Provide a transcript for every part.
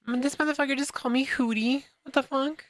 This motherfucker just called me Hootie. What the fuck?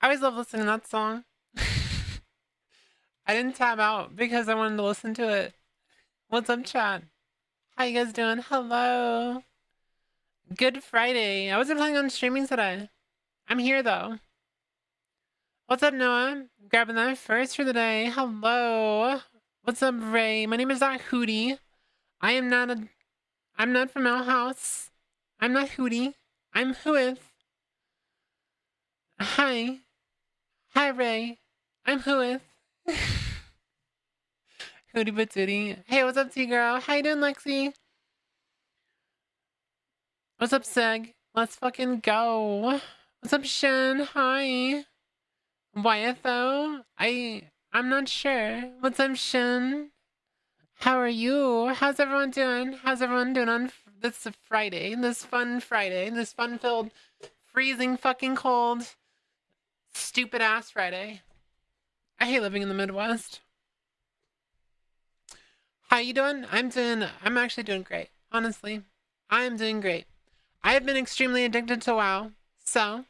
I always love listening to that song. I didn't tab out because I wanted to listen to it. What's up, chat? How you guys doing? Hello. Good Friday. I wasn't planning on streaming today. I'm here though. What's up, Noah? Grabbing that first for the day. Hello. What's up, Ray? My name is not Hootie. I'm not from Owl House. I'm not Hootie. I'm Whooith. Hi. Hi, Ray. I'm Whooith. Hootie Batootie. Hey, what's up, T-Girl? How you doing, Lexi? What's up, Seg? Let's fucking go. What's up, Shen? Hi. Wyatt, though? I'm not sure. What's up, Shen? How are you? How's everyone doing? How's everyone doing on this Friday? This fun Friday? This fun-filled, freezing fucking cold, stupid-ass Friday. I hate living in the Midwest. How you doing? I'm actually doing great. Honestly. I'm doing great. I have been extremely addicted to WoW, so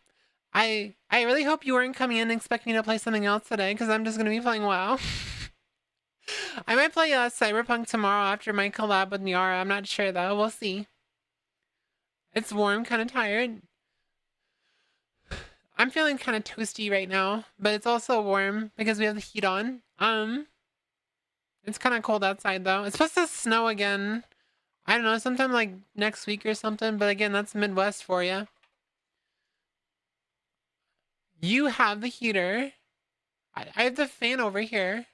I really hope you weren't coming in expecting me to play something else today, because I'm just going to be playing WoW. I might play Cyberpunk tomorrow after my collab with Nyara. I'm not sure, though. We'll see. It's warm, kind of tired. I'm feeling kind of toasty right now, but it's also warm because we have the heat on. It's kind of cold outside, though. It's supposed to snow again. I don't know, sometime like next week or something, but again, that's Midwest for you. You have the heater. I have the fan over here.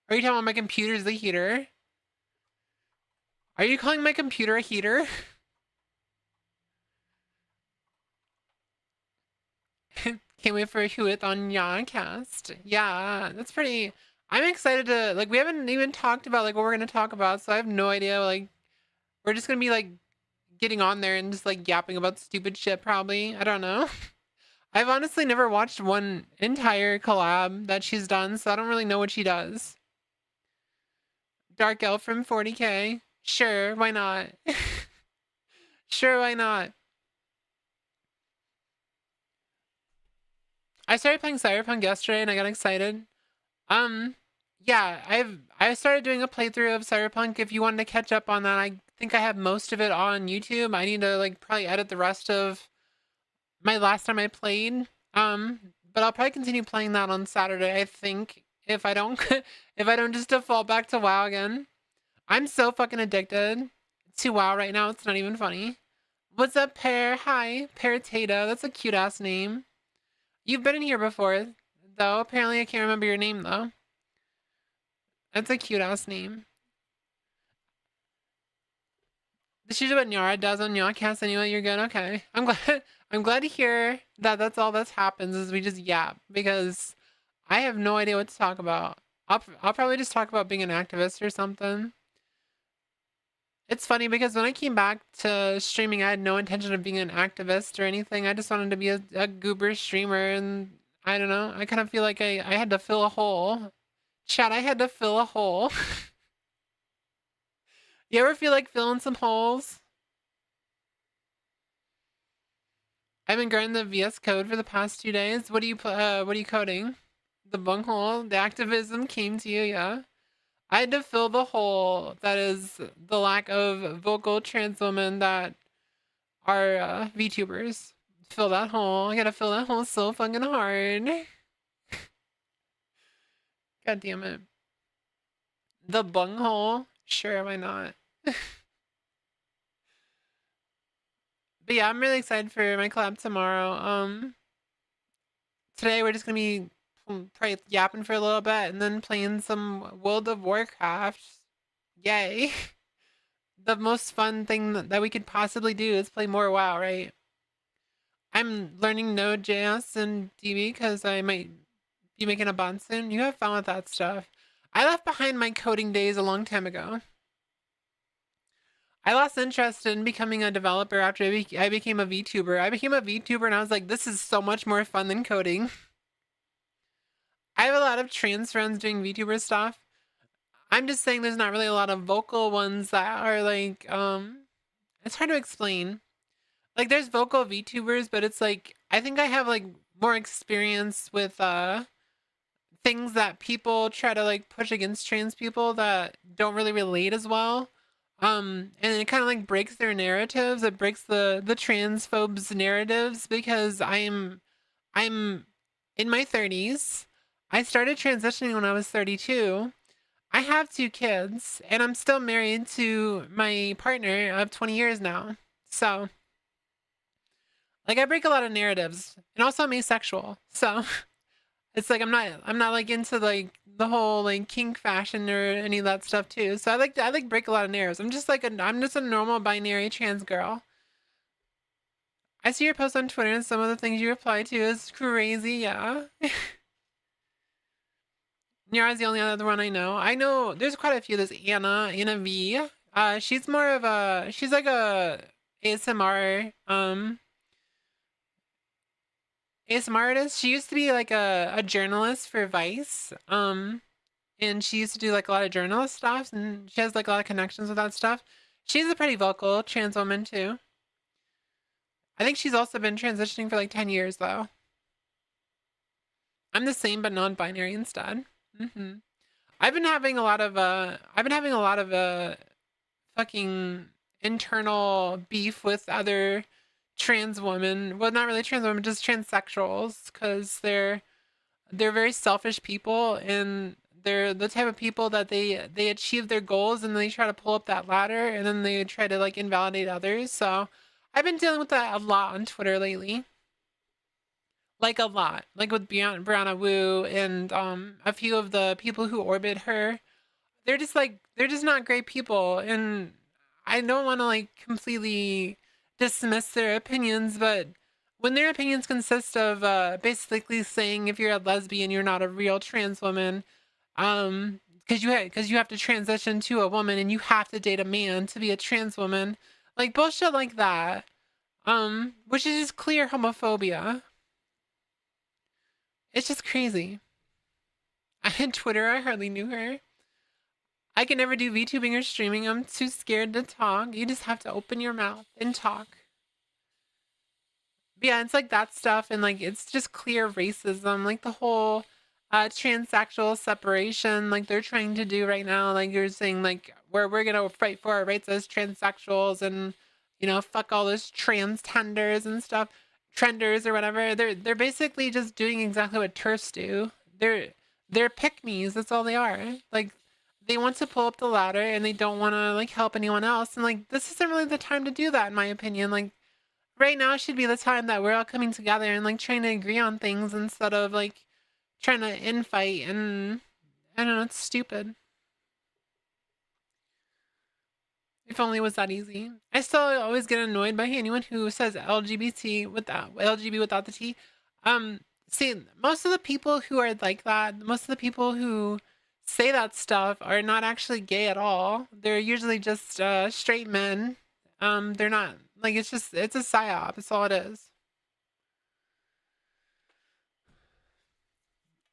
Are you talking about my computer's the heater? Are you calling my computer a heater? Can't wait for Whooith on Yawcast. Yeah, that's pretty... I'm excited to... Like, we haven't even talked about, like, what we're going to talk about, so I have no idea, like... We're just going to be, like, getting on there and just, like, yapping about stupid shit, probably. I don't know. I've honestly never watched one entire collab that she's done, so I don't really know what she does. Dark Elf from 40k. Sure, why not? Sure, why not? I started playing Cyberpunk yesterday and I got excited. Yeah, I started doing a playthrough of Cyberpunk. If you wanted to catch up on that, I think I have most of it on YouTube. I need to like probably edit the rest of my last time I played. But I'll probably continue playing that on Saturday, I think, if I don't if I don't just default back to WoW again. I'm so fucking addicted to WoW right now, it's not even funny. What's up, Pear? Hi, Pear-tato. That's a cute ass name. You've been in here before, though. Apparently I can't remember your name though. That's a cute ass name. This is what Nyara does on Yawcast anyway. You're good? Okay. I'm glad to hear that that's all that happens is we just yap, because I have no idea what to talk about. I'll probably just talk about being an activist or something. It's funny because when I came back to streaming, I had no intention of being an activist or anything. I just wanted to be a goober streamer, and I don't know. I kind of feel like I had to fill a hole. Chat, I had to fill a hole. You ever feel like filling some holes? I've been grinding the VS Code for the past 2 days. What are you coding? The bunghole? The activism came to you, yeah? I had to fill the hole that is the lack of vocal trans women that are VTubers. Fill that hole. I gotta fill that hole so fucking hard. God damn it. The bunghole? Sure, why not? But yeah, I'm really excited for my collab tomorrow. Today we're just gonna be probably yapping for a little bit and then playing some World of Warcraft. Yay. The most fun thing that we could possibly do is play more WoW, right? I'm learning Node.js and DB because I might be making a bond soon. You have fun with that stuff. I left behind my coding days a long time ago. I lost interest in becoming a developer after I became a VTuber. I became a VTuber and I was like, this is so much more fun than coding. I have a lot of trans friends doing VTuber stuff. I'm just saying there's not really a lot of vocal ones that are like, it's hard to explain. Like there's vocal VTubers, but it's like, I think I have like more experience with things that people try to like push against trans people that don't really relate as well. And it kind of like breaks their narratives. It breaks the transphobes narratives because I'm in my 30s. I started transitioning when I was 32. I have 2 kids and I'm still married to my partner of 20 years now. So, like I break a lot of narratives. And also I'm asexual. So, it's like I'm not like into like the whole like kink fashion or any of that stuff too. So I like break a lot of narratives. I'm just a normal binary trans girl. I see your post on Twitter and some of the things you reply to is crazy, yeah. Yara's the only other one I know. I know there's quite a few. There's Anna V. She's more of a she's like a ASMR ASMR artist. She used to be like a journalist for Vice. And she used to do like a lot of journalist stuff and she has like a lot of connections with that stuff. She's a pretty vocal trans woman too. I think she's also been transitioning for like 10 years though. I'm the same but non-binary instead. hmm I've been having a lot of fucking internal beef with other trans women. Well, not really trans women, just transsexuals cuz they're very selfish people and they're the type of people that they achieve their goals and they try to pull up that ladder and then they try to like invalidate others. So I've been dealing with that a lot on Twitter lately. Like a lot. Like with Brianna Wu and a few of the people who orbit her. They're just not great people and I don't want to like completely dismiss their opinions, but when their opinions consist of basically saying if you're a lesbian you're not a real trans woman, because you have to transition to a woman and you have to date a man to be a trans woman, like bullshit like that, which is just clear homophobia. It's just crazy. I had Twitter, I hardly knew her. I can never do VTubing or streaming. I'm too scared to talk. You just have to open your mouth and talk. But yeah, it's like that stuff, and like it's just clear racism, like the whole transsexual separation, like they're trying to do right now. Like you're saying, like where we're gonna fight for our rights as transsexuals, and fuck all those trans tenders and stuff, trenders or whatever. They're basically just doing exactly what TERFs do. They're pick me's. That's all they are. Like they want to pull up the ladder and they don't want to like help anyone else. And like this isn't really the time to do that, in my opinion. Like right now should be the time that we're all coming together and like trying to agree on things instead of like trying to infight and I don't know, it's stupid. If only it was that easy. I still always get annoyed by anyone who says LGBT without LGBT without the T. Um, See, most of the people who are like that, most of the people who say that stuff are not actually gay at all. They're usually just straight men. They're not like it's a psyop. That's all it is.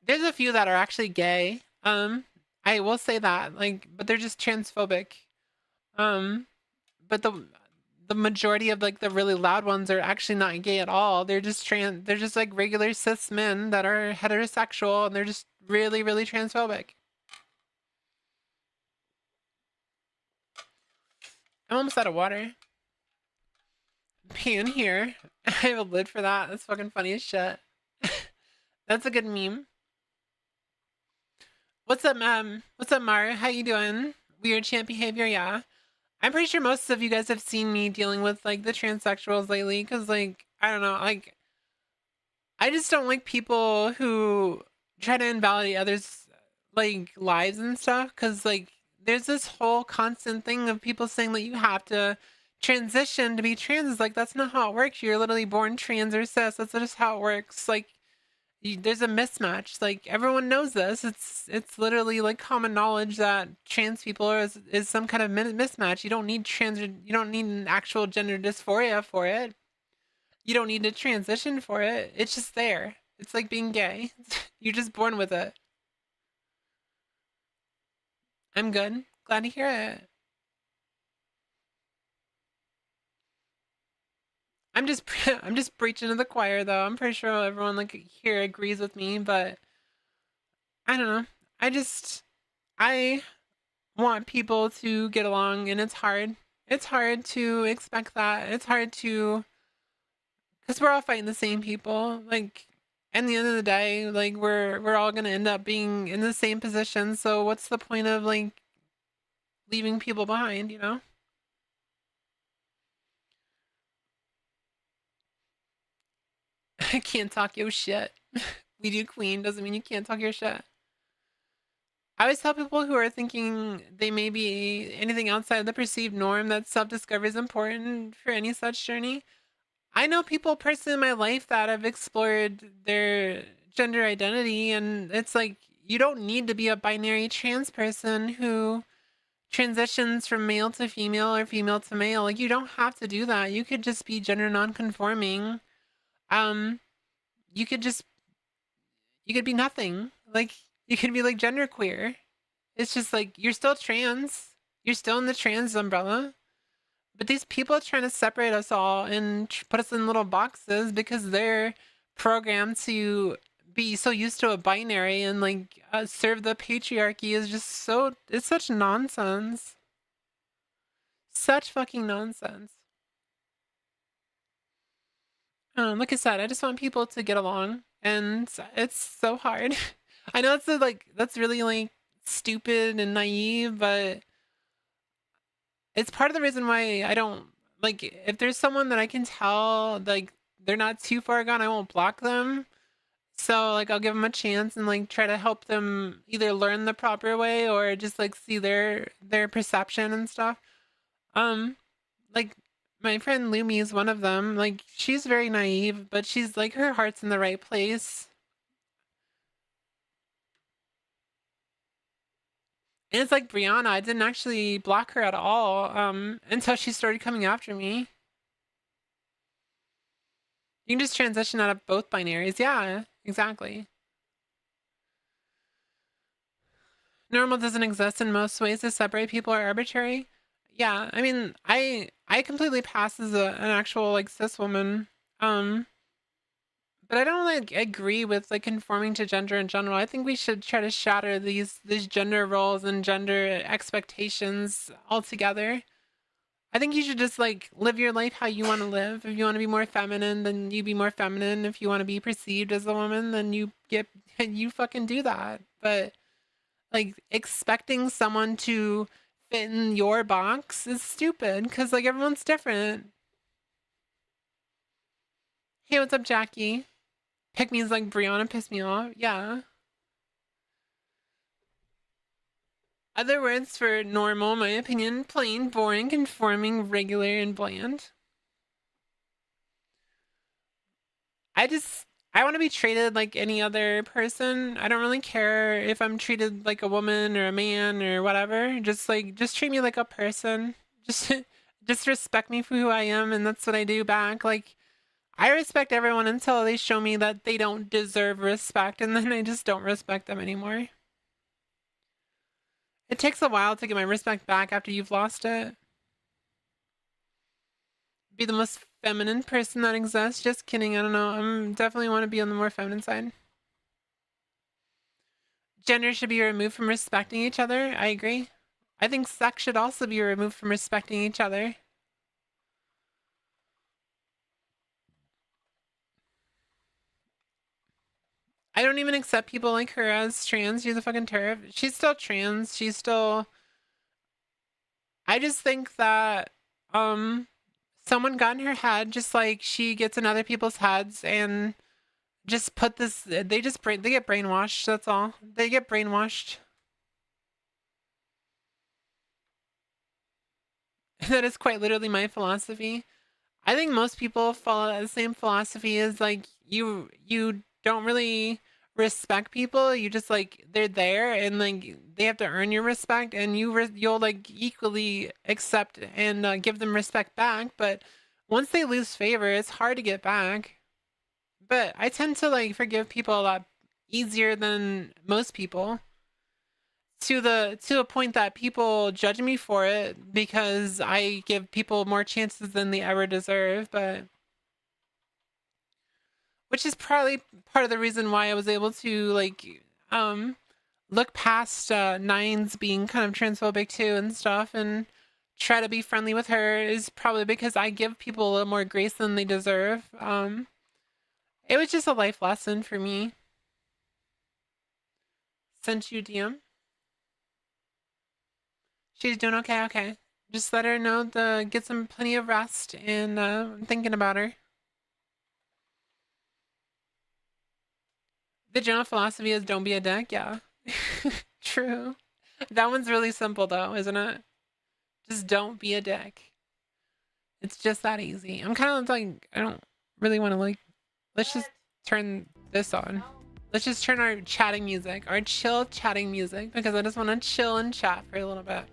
There's a few that are actually gay. I will say that, like, but they're just transphobic. Um, but the majority of like the really loud ones are actually not gay at all. They're just trans. They're just like regular cis men that are heterosexual, and they're just really, really transphobic. I'm almost out of water. Pan here. I have a lid for that. That's fucking funny as shit. That's a good meme. What's up, What's up, Mar? How you doing? Weird champ behavior, yeah. I'm pretty sure most of you guys have seen me dealing with like the transsexuals lately, because like I don't know, like I just don't like people who try to invalidate others like lives and stuff. Because like there's this whole constant thing of people saying that you have to transition to be trans. It's like that's not how it works. You're literally born trans or cis. That's just how it works. Like there's a mismatch. Like everyone knows this. It's literally like common knowledge that trans people is some kind of mismatch. You don't need you don't need an actual gender dysphoria for it. You don't need to transition for it. It's just there. It's like being gay. You're just born with it. I'm good. Glad to hear it. I'm just preaching to the choir though. I'm pretty sure everyone like here agrees with me, but I don't know. I want people to get along, and it's hard. It's hard to expect that. It's hard to, because we're all fighting the same people. Like, at the end of the day, like we're all gonna end up being in the same position. So what's the point of like leaving people behind? You know? I can't talk your shit. We do queen doesn't mean you can't talk your shit. I always tell people who are thinking they may be anything outside the perceived norm that self discovery is important for any such journey. I know people personally in my life that have explored their gender identity, and it's like you don't need to be a binary trans person who transitions from male to female or female to male. Like you don't have to do that. You could just be gender non-conforming. Um, you could just you could be nothing. Like you could be like genderqueer. It's just like you're still trans. You're still in the trans umbrella. But these people are trying to separate us all and put us in little boxes because they're programmed to be so used to a binary and like serve the patriarchy is just so it's such nonsense. Such fucking nonsense. Like I said, I just want people to get along, and it's so hard. I know it's like that's really like stupid and naive, but it's part of the reason why I don't like if there's someone that I can tell like they're not too far gone, I won't block them. So like I'll give them a chance and like try to help them either learn the proper way or just like see their perception and stuff. Um like my friend Lumi is one of them. Like she's very naive, but she's like her heart's in the right place. And it's like Brianna, I didn't actually block her at all until she started coming after me. You can just transition out of both binaries. Yeah, exactly. Normal doesn't exist in most ways to separate people are arbitrary. Yeah, I mean, I completely pass as an actual like cis woman. Um, but I don't like agree with like conforming to gender in general. I think we should try to shatter these gender roles and gender expectations altogether. I think you should just like live your life how you want to live. If you want to be more feminine, then you be more feminine. If you want to be perceived as a woman, then you get you fucking do that. But like expecting someone to fit in your box is stupid because like everyone's different. Hey, what's up, Jackie? Pick me's like Brianna pissed me off. Yeah. Other words for normal, my opinion, plain, boring, conforming, regular, and bland. I just I want to be treated like any other person. I don't really care if I'm treated like a woman or a man or whatever. Just treat me like a person. Just just respect me for who I am, and that's what I do back. Like I respect everyone until they show me that they don't deserve respect, and then I just don't respect them anymore. It takes a while to get my respect back after you've lost it. Be the most feminine person that exists. Just kidding. I don't know. I'm definitely want to be on the more feminine side. Gender should be removed from respecting each other. I agree. I think sex should also be removed from respecting each other. I don't even accept people like her as trans. She's a fucking turf. She's still trans. She's still. I just think that someone got in her head, just like she gets in other people's heads, and just put this. They get brainwashed. That's all. They get brainwashed. That is quite literally my philosophy. I think most people follow the same philosophy as like you don't really respect people. You just like they're there and like they have to earn your respect, and you'll like equally accept and give them respect back. But once they lose favor, it's hard to get back. But I tend to like forgive people a lot easier than most people to a point that people judge me for it because I give people more chances than they ever deserve. But which is probably part of the reason why I was able to like look past Nines being kind of transphobic too and stuff, and try to be friendly with her, is probably because I give people a little more grace than they deserve. It was just a life lesson for me. Sent you DM. She's doing okay. Okay, just let her know to get some plenty of rest, and I'm thinking about her. The general philosophy is don't be a dick. Yeah, true. That one's really simple though, isn't it? Just don't be a dick. It's just that easy. I'm kind of like, I don't really want to like, let's just turn this on. Let's just turn our chatting music, our chill chatting music, because I just want to chill and chat for a little bit.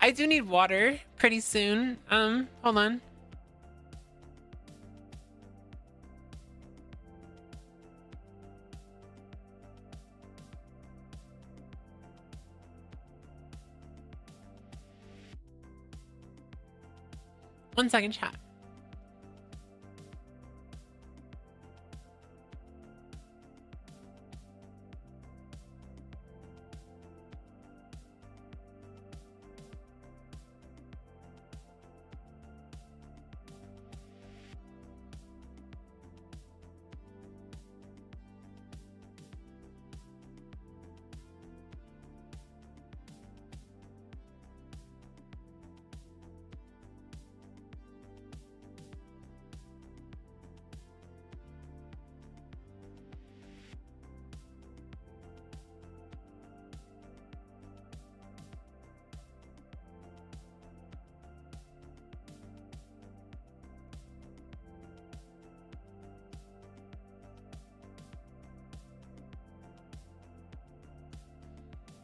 I do need water pretty soon. Hold on. One second, chat.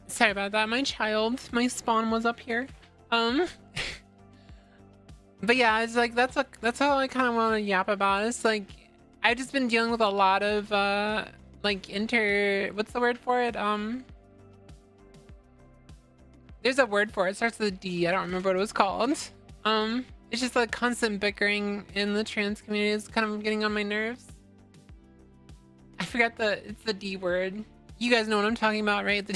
Sorry about that. My spawn was up here. But yeah, it's like that's all I kind of want to yap about. It's like I've just been dealing with a lot of like what's the word for it? There's a word for it. It starts with a D. I don't remember what it was called. It's just like constant bickering in the trans community is kind of getting on my nerves. I forgot it's the D word. You guys know what I'm talking about, right?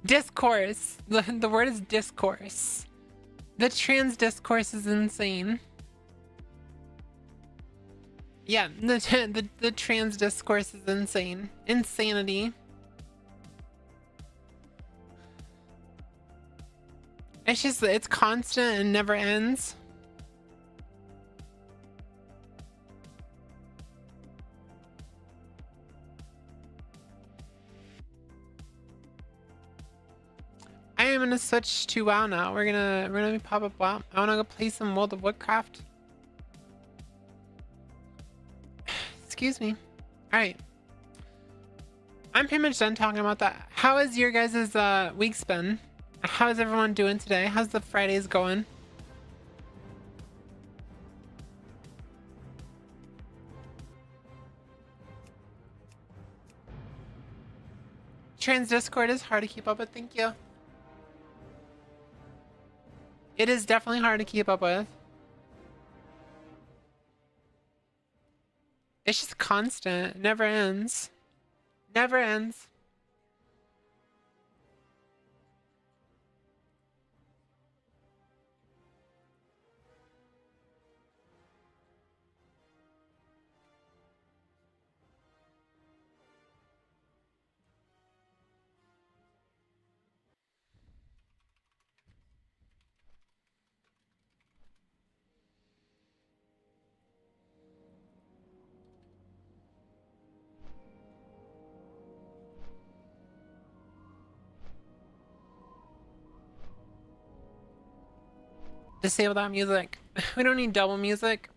Discourse. The word is discourse. The trans discourse is insane. Yeah, the trans discourse is insane. Insanity. It's constant and never ends. I am gonna switch to WoW now. We're gonna pop up WoW. I wanna go play some World of Warcraft. Excuse me. Alright. I'm pretty much done talking about that. How has your guys' weeks been? How's everyone doing today? How's the Fridays going? Trans Discord is hard to keep up with, thank you. It is definitely hard to keep up with. It's just constant. It never ends. Never ends. Disable that music. We don't need double music.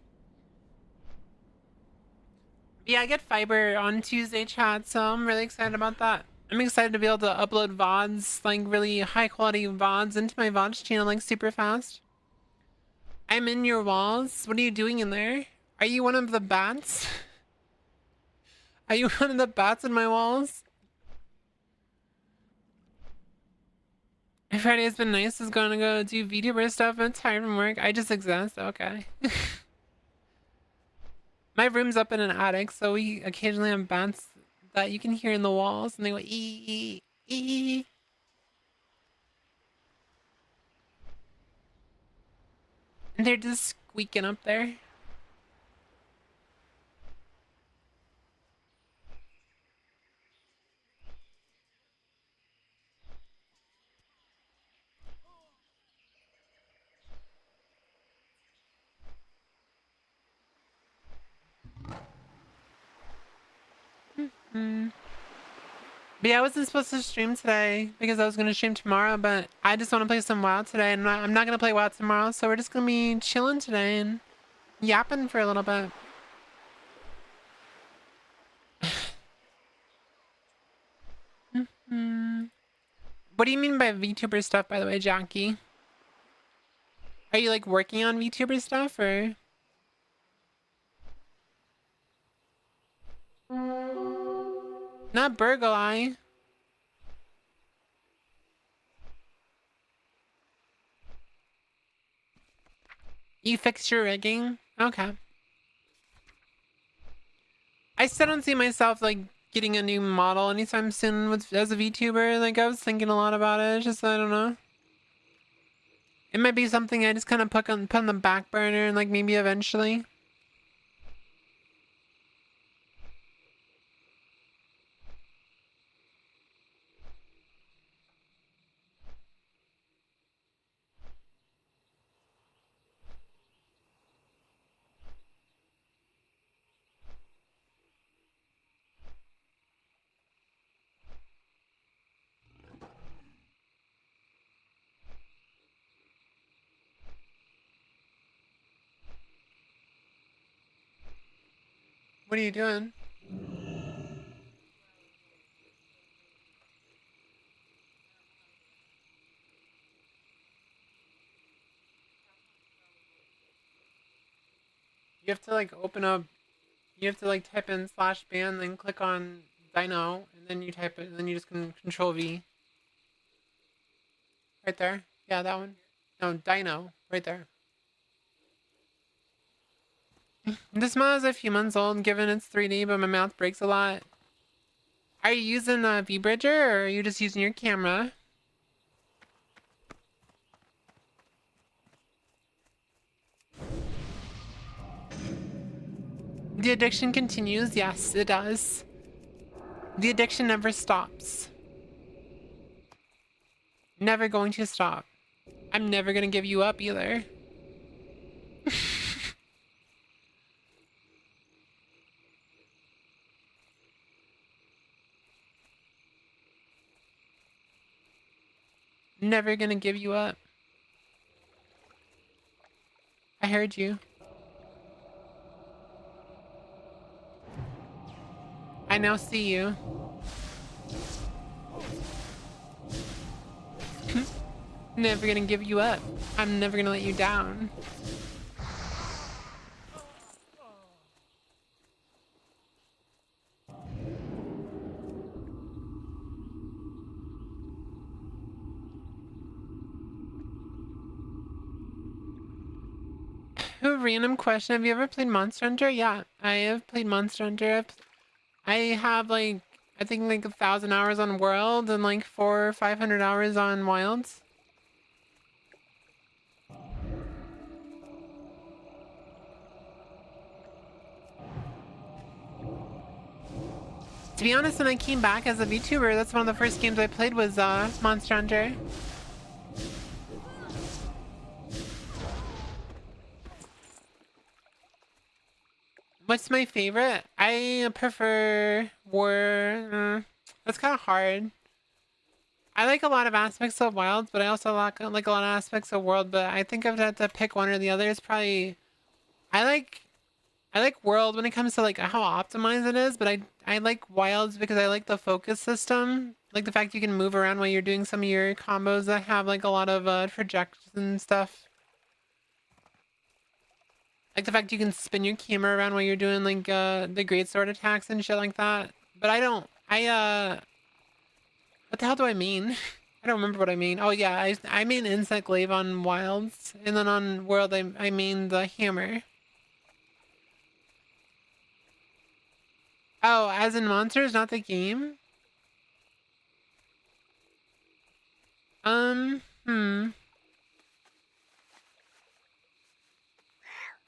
Yeah, I get fiber on Tuesday, chat, so I'm really excited about that. I'm excited to be able to upload VODs, like really high quality VODs into my VODs channel like super fast. I'm in your walls. What are you doing in there? Are you one of the bats? Are you one of the bats in my walls? Friday has been nice. Is gonna go do VTuber stuff. I'm tired from work. I just exist. Okay. My room's up in an attic, so we occasionally have bats that you can hear in the walls, and they go ee ee. And they're just squeaking up there. Mm. But yeah, I wasn't supposed to stream today because I was gonna stream tomorrow, but I just want to play some WoW today, and I'm not gonna play WoW tomorrow, so we're just gonna be chilling today and yapping for a little bit. Mm. What do you mean by VTuber stuff, by the way, Jackie? Are you like working on VTuber stuff or? Not Burgle Eye. You fixed your rigging? Okay. I still don't see myself like getting a new model anytime soon with as a VTuber. Like I was thinking a lot about it. It's just I don't know. It might be something I just kind of put on the back burner and like maybe eventually. What are you doing? You have to like open up. You have to like type in /ban, then click on Dino, and then you type it, and then you just can Control V. Right there. Yeah, that one. No, Dino. Right there. This mod is a few months old, given it's 3D, but my mouth breaks a lot. Are you using a V-Bridger, or are you just using your camera? The addiction continues. Yes, it does. The addiction never stops. Never going to stop. I'm never gonna give you up either. Never gonna give you up. I heard you. I now see you. Never gonna give you up. I'm never gonna let you down. A random question. Have you ever played Monster Hunter? Yeah, I have played Monster Hunter. I have like, I think like 1,000 hours on World and like 400 or 500 hours on Wilds. To be honest, when I came back as a VTuber, that's one of the first games I played was Monster Hunter. What's my favorite? I prefer War. That's kind of hard. I like a lot of aspects of Wilds, but I also like a lot of aspects of World. But I think if I had to pick one or the other, it's probably I like World when it comes to like how optimized it is. But I like Wilds because I like the focus system, like the fact you can move around while you're doing some of your combos that have like a lot of trajectories and stuff. Like the fact you can spin your camera around while you're doing like the great sword attacks and shit like that. But I don't. What the hell do I mean? I don't remember what I mean. Oh yeah, I mean Insect Glaive on Wilds, and then on World I mean the hammer. Oh, as in monsters, not the game? Hmm.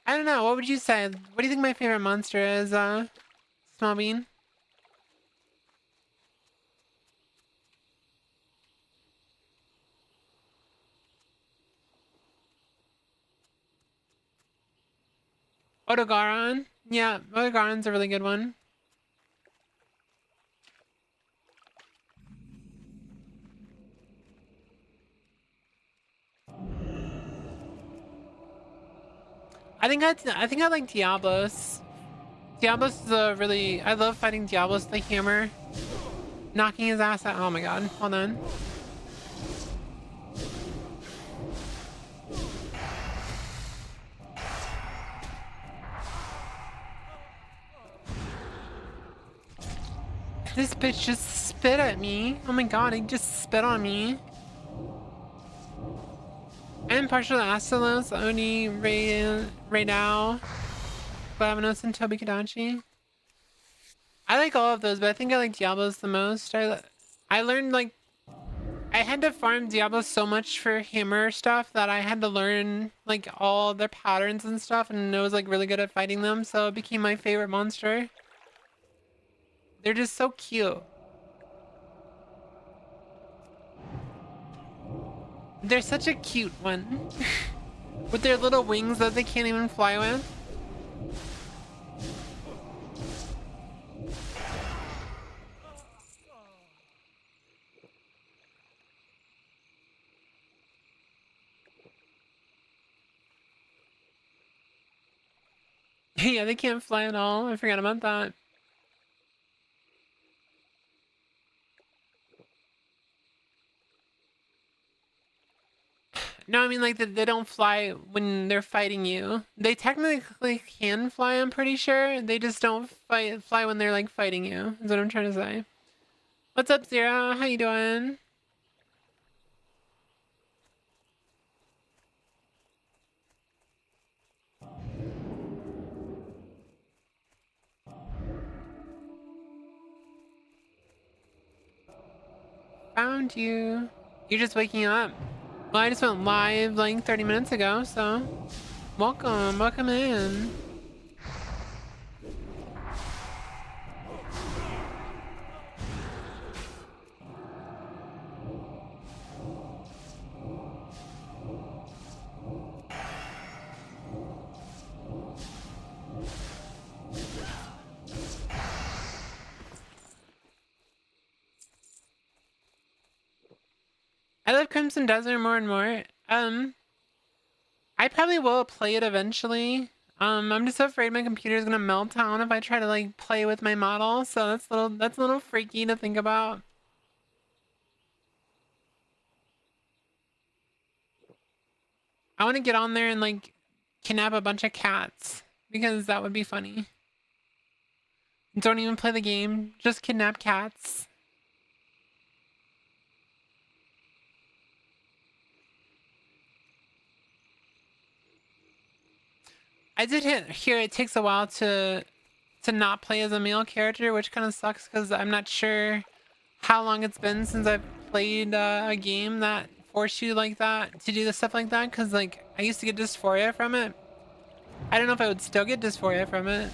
I don't know. What would you say? What do you think my favorite monster is, Small Bean? Odogaron? Yeah, Odogaron's a really good one. I think I like Diablos. Diablos is a really I love fighting Diablos with the hammer. Knocking his ass out. Oh my god. Hold on. This bitch just spit at me. Oh my god, he just spit on me. I'm partial to Astalos, Oni, Ray now, Glavanos, and Tobi Kadachi. I like all of those, but I think I like Diablos the most. I learned like I had to farm Diablos so much for hammer stuff that I had to learn like all their patterns and stuff, and I was like really good at fighting them, so it became my favorite monster. They're just so cute. They're such a cute one. With their little wings that they can't even fly with. Yeah, they can't fly at all. I forgot about that. No, I mean like they don't fly when they're fighting you. They technically can fly, I'm pretty sure. They just don't fly when they're like fighting you. Is what I'm trying to say. What's up, Zero? How you doing? Found you. You're just waking up. Well, I just went live like 30 minutes ago, so welcome in. I love Crimson Desert more and more. I probably will play it eventually. I'm just afraid my computer is gonna melt down if I try to like play with my model. So that's a little freaky to think about. I want to get on there and like kidnap a bunch of cats because that would be funny. Don't even play the game, just kidnap cats. I did hear it takes a while to not play as a male character, which kind of sucks because I'm not sure how long it's been since I've played a game that forced you like that to do the stuff like that. Because like I used to get dysphoria from it. I don't know if I would still get dysphoria from it.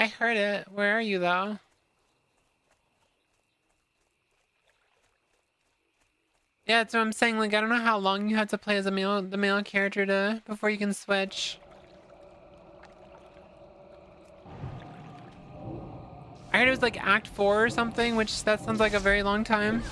I heard it. Where are you though? Yeah, that's what I'm saying. Like, I don't know how long you have to play as the male character to before you can switch. I heard it was like Act 4 or something, which that sounds like a very long time.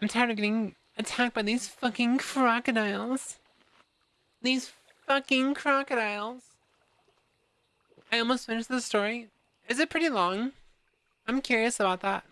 I'm tired of getting attacked by these fucking crocodiles. These fucking crocodiles. I almost finished the story. Is it pretty long? I'm curious about that.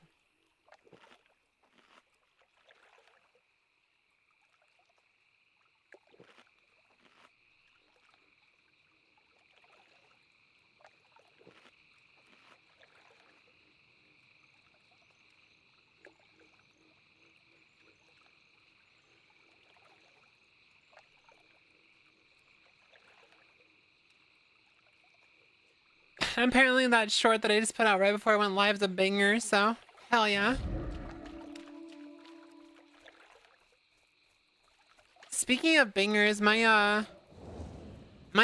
Apparently that short that I just put out right before I went live is a banger, so hell yeah. Speaking of bangers, my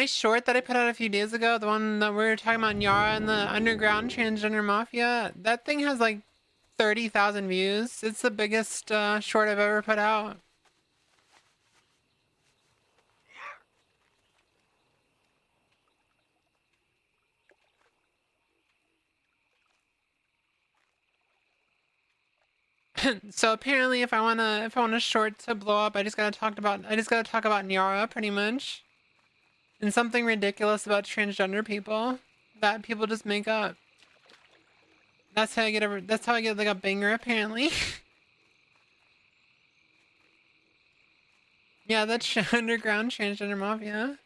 short that I put out a few days ago, the one that we were talking about Nyara and the underground transgender mafia, that thing has like 30,000 views. It's the biggest short I've ever put out. So apparently if I want a short to blow up, I just gotta talk about Nyara pretty much. And something ridiculous about transgender people that people just make up. That's how I get like a banger apparently. Yeah, that's underground transgender mafia.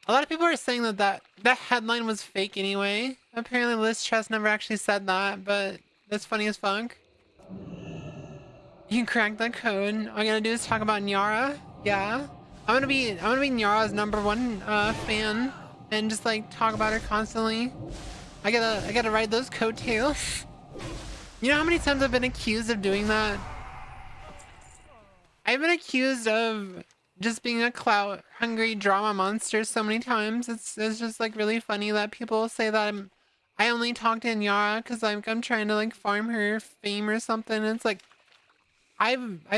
A lot of people are saying that headline was fake anyway. Apparently Liz Truss never actually said that, but that's funny as fuck. You cracked the code. All I gotta do is talk about Nyara. Yeah. I'm gonna be Nyara's #1 fan and just like talk about her constantly. I gotta ride those coattails. You know how many times I've been accused of doing that? I've been accused of just being a clout hungry drama monster so many times. It's just like really funny that people say that I only talk to Nyara because I'm trying to like farm her fame or something. It's like I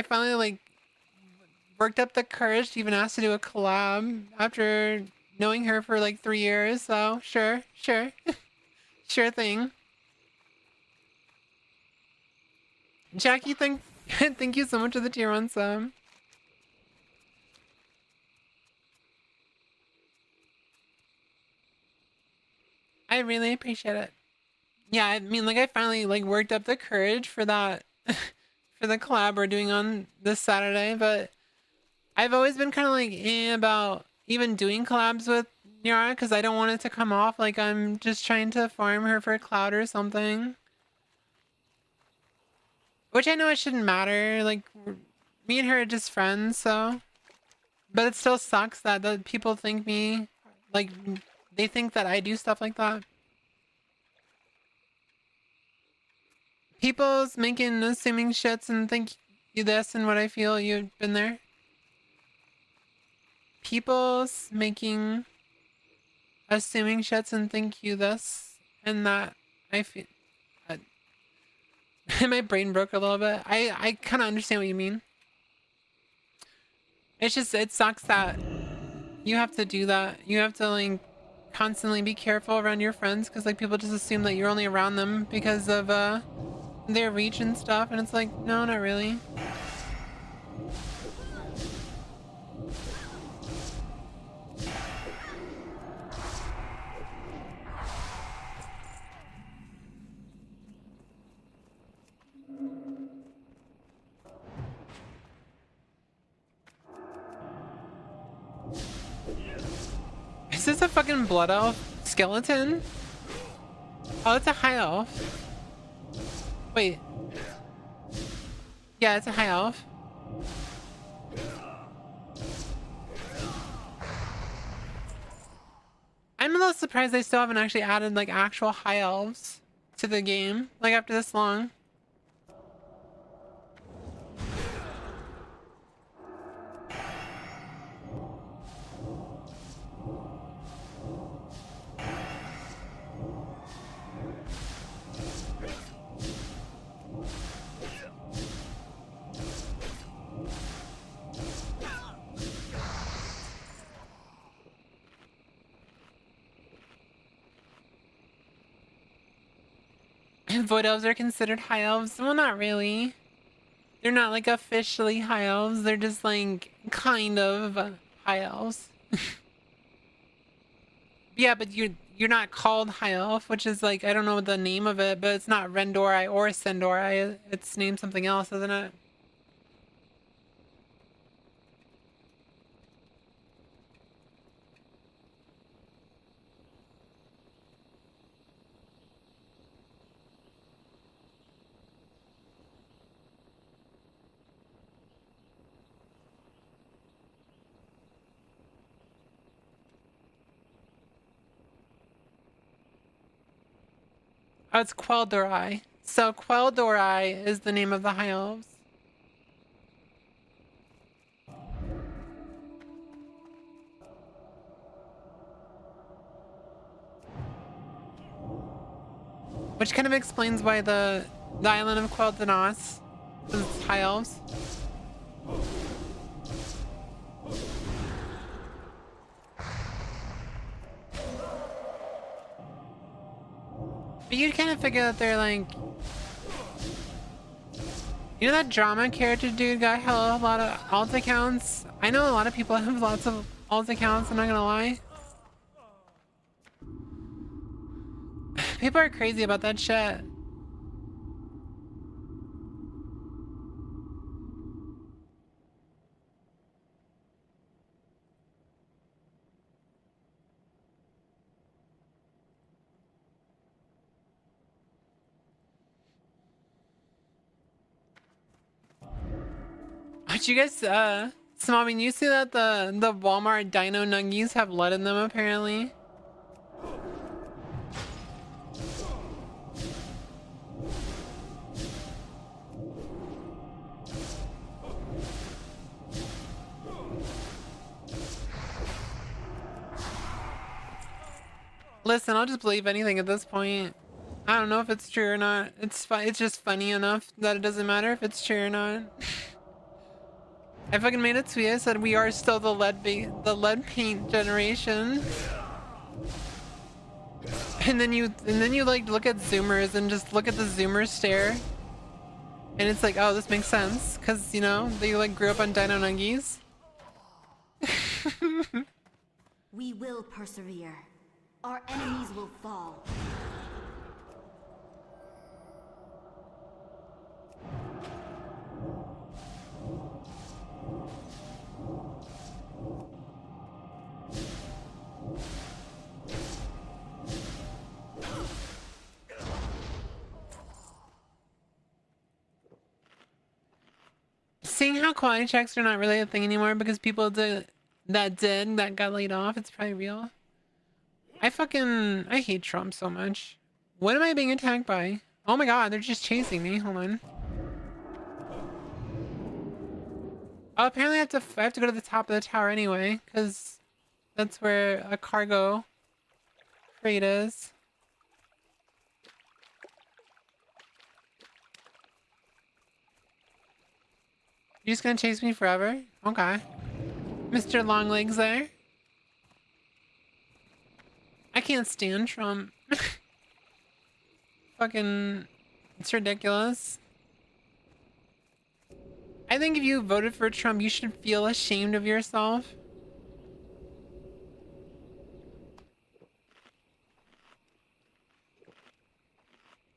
finally like worked up the courage to even ask to do a collab after knowing her for like 3 years. So sure, sure thing. Jackie, thank you so much for the tier 1 sub. I really appreciate it. Yeah, I mean, like I finally like worked up the courage for that, for the collab we're doing on this Saturday. But I've always been kind of like about even doing collabs with Nyara because I don't want it to come off like I'm just trying to farm her for clout or something. Which I know it shouldn't matter. Like, me and her are just friends, so. But it still sucks that people think me, like, they think that I do stuff like that. People's making assuming shits and think you this and what I feel. You've been there. People's making assuming shits and think you this and that. I feel. My brain broke a little bit. I kind of understand what you mean. It's just, it sucks that you have to do that. You have to like constantly be careful around your friends because like people just assume that you're only around them because of their reach and stuff, and it's like, no, not really. Is this a fucking blood elf skeleton? Oh, it's a high elf. Wait. Yeah, it's a high elf. I'm a little surprised they still haven't actually added like actual high elves to the game, like after this long. Void elves are considered high elves? Well, not really. They're not like officially high elves. They're just like kind of high elves. Yeah, but you're not called high elf, which is like I don't know the name of it, but it's not Rendori or Sendori. It's named something else, isn't it? Oh, it's Quel'Dorei. So Quel'Dorei is the name of the high elves. Which kind of explains why the island of Quel'Danas is high elves. But you'd kind of figure that they're like... You know that drama character dude got a lot of alt accounts? I know a lot of people have lots of alt accounts, I'm not gonna lie. People are crazy about that shit. Did you guys, Smobby, you see that the Walmart Dino Nuggies have lead in them apparently? Listen, I'll just believe anything at this point. I don't know if it's true or not. It's just funny enough that it doesn't matter if it's true or not. I fucking made a tweet. I said we are still the lead paint generation. And then you like look at Zoomers and just look at the Zoomer stare. And it's like, oh, this makes sense because you know they like grew up on Dino Nuggies. We will persevere. Our enemies will fall. Seeing how quality checks are not really a thing anymore because people that got laid off, it's probably real. I hate Trump so much. What am I being attacked by? Oh my god, they're just chasing me. Hold on. Oh, apparently I have to go to the top of the tower anyway, because that's where a cargo crate is. You're just gonna chase me forever? Okay. Mr. Longlegs there. I can't stand Trump. Fucking... It's ridiculous. I think if you voted for Trump, you should feel ashamed of yourself.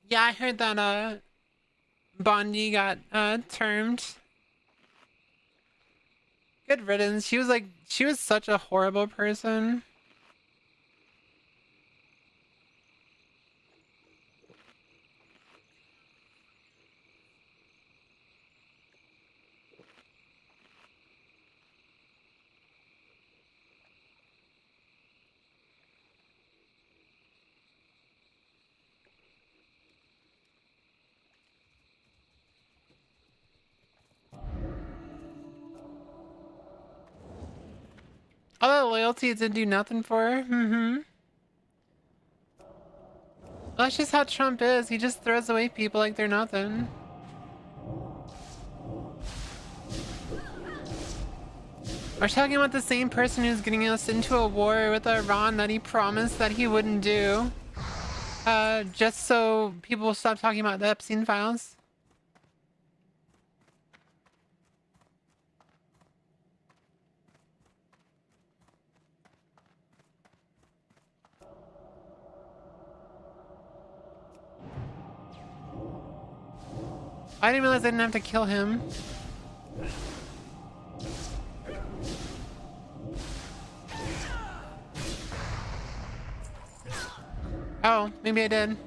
Yeah, I heard that, Bondi got, termed. Good riddance. She was such a horrible person. All that loyalty didn't do nothing for her. Mm-hmm. Well, that's just how Trump is. He just throws away people like they're nothing. We're talking about the same person who's getting us into a war with Iran that he promised that he wouldn't do. Just so people stop talking about the Epstein files. I didn't realize I didn't have to kill him. Oh, maybe I did.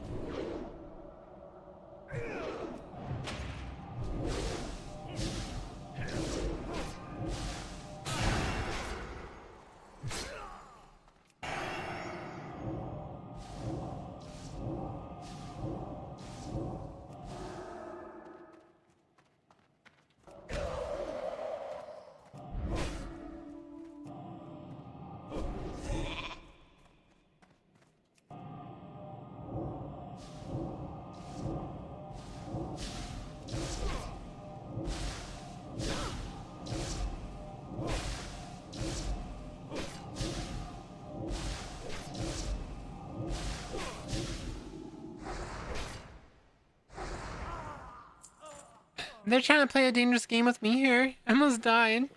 They're trying to play a dangerous game with me here. I almost died.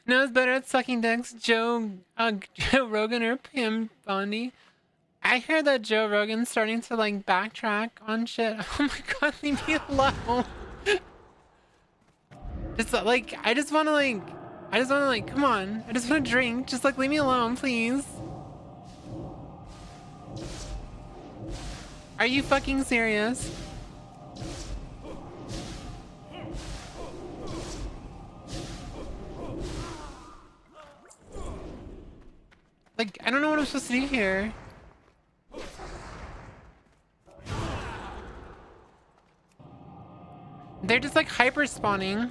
No, it's better at sucking dicks, Joe Rogan or Pam Bondi. I heard that Joe Rogan's starting to like backtrack on shit. Oh my god, leave me alone. Just like, I just wanna like, come on. I just wanna drink. Just like, leave me alone, please. Are you fucking serious? Like, I don't know what I'm supposed to do here. They're just like hyper spawning.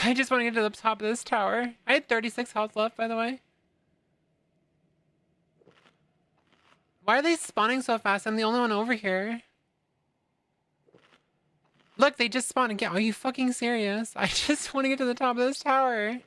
I just want to get to the top of this tower. I had 36 health left, by the way. Why are they spawning so fast? I'm the only one over here. Look, they just spawned again. Are you fucking serious? I just want to get to the top of this tower.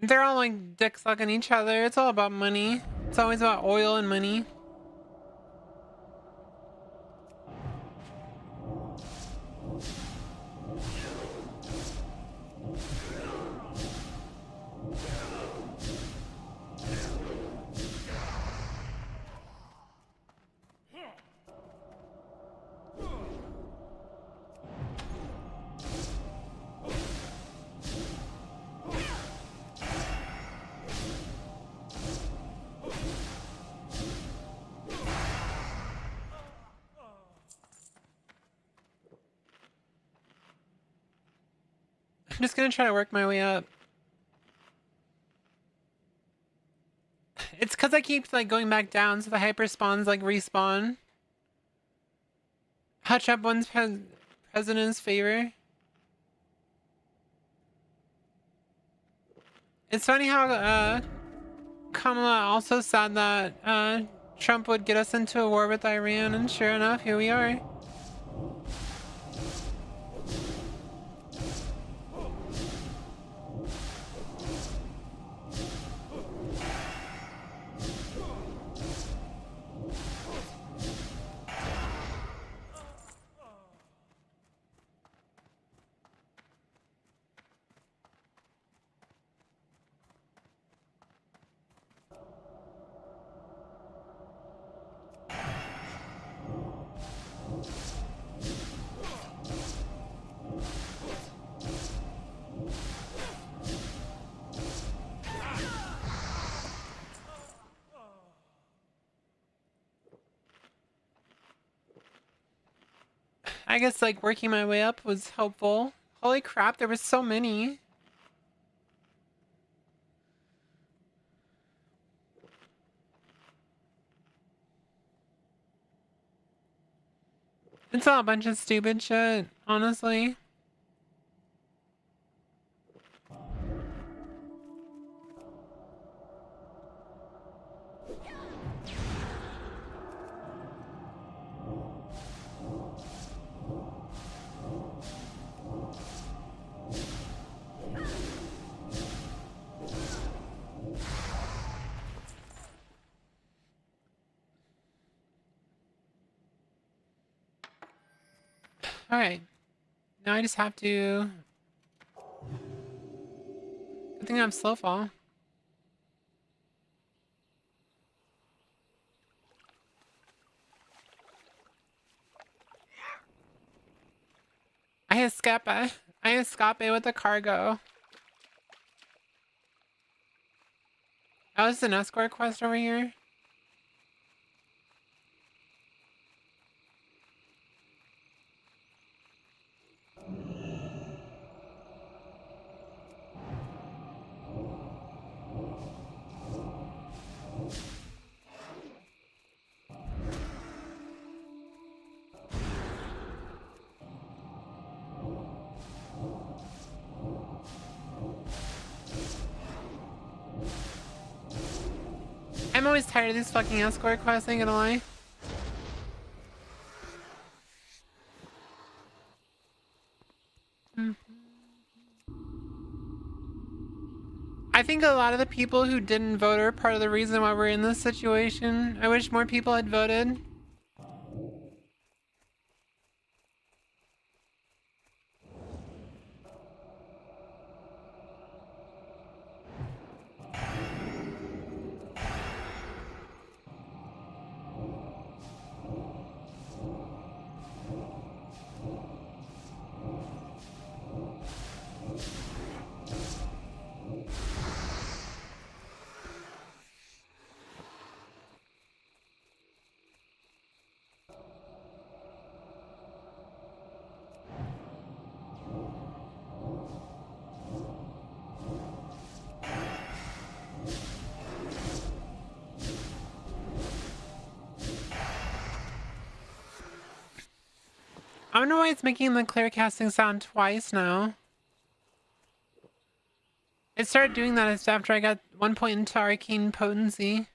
They're all like dick sucking each other. It's all about money. It's always about oil and money. I'm just gonna try to work my way up. It's because I keep like going back down, so the hyper spawns like respawn. Hutch up one's president's favor. It's funny how Kamala also said that Trump would get us into a war with Iran, and sure enough, here we are. I guess like working my way up was helpful. Holy crap, there was so many. It's all a bunch of stupid shit, honestly. Alright. Now I just have to... Good thing I have slow fall. I escape with the cargo. Oh, is an escort quest over here? I'm always tired of these fucking escort quests, ain't gonna lie. I think a lot of the people who didn't vote are part of the reason why we're in this situation. I wish more people had voted. I wonder why it's making the clear casting sound twice now. It started doing that after I got 1 point into arcane potency.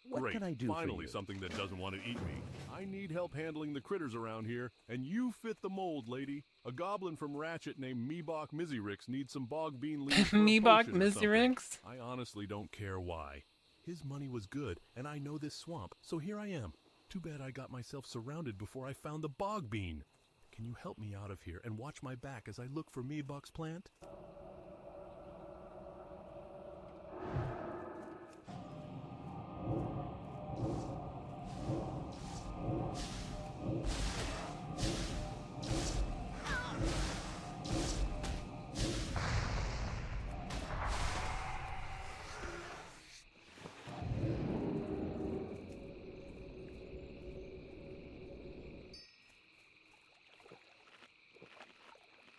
What Great, can I do finally for you? something that doesn't want to eat me. I need help handling the critters around here, and you fit the mold, lady. A goblin from Ratchet named Meebok Mizyrix needs some bog bean leaves for a Meebok potion or something. Mizyrix? I honestly don't care why. His money was good, and I know this swamp, so here I am. Too bad I got myself surrounded before I found the bog bean. Can you help me out of here and watch my back as I look for Meebok's plant?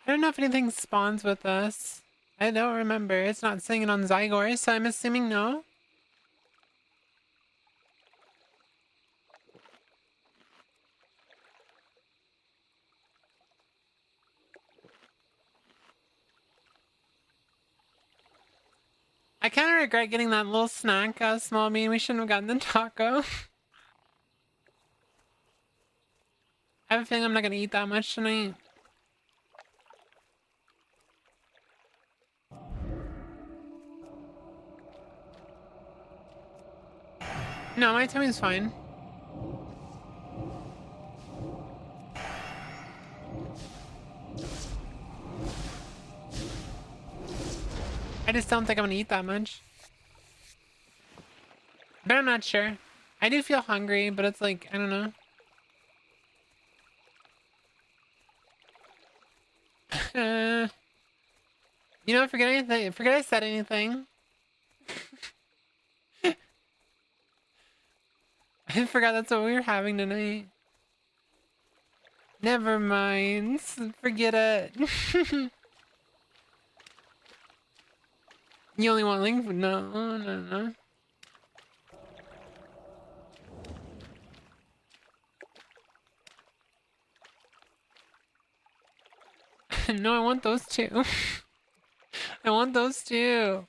I don't know if anything spawns with us. I don't remember. It's not saying it on Zygor, so I'm assuming no. I kind of regret getting that little snack, small bean. We shouldn't have gotten the taco. I have a feeling I'm not gonna eat that much tonight. No, my tummy's fine. I just don't think I'm gonna eat that much. But I'm not sure. I do feel hungry, but it's like, I don't know. You know, forget anything. Forget I said anything. I forgot that's what we were having tonight. Never mind. Forget it. You only want link? No. No, I want those two. I want those two.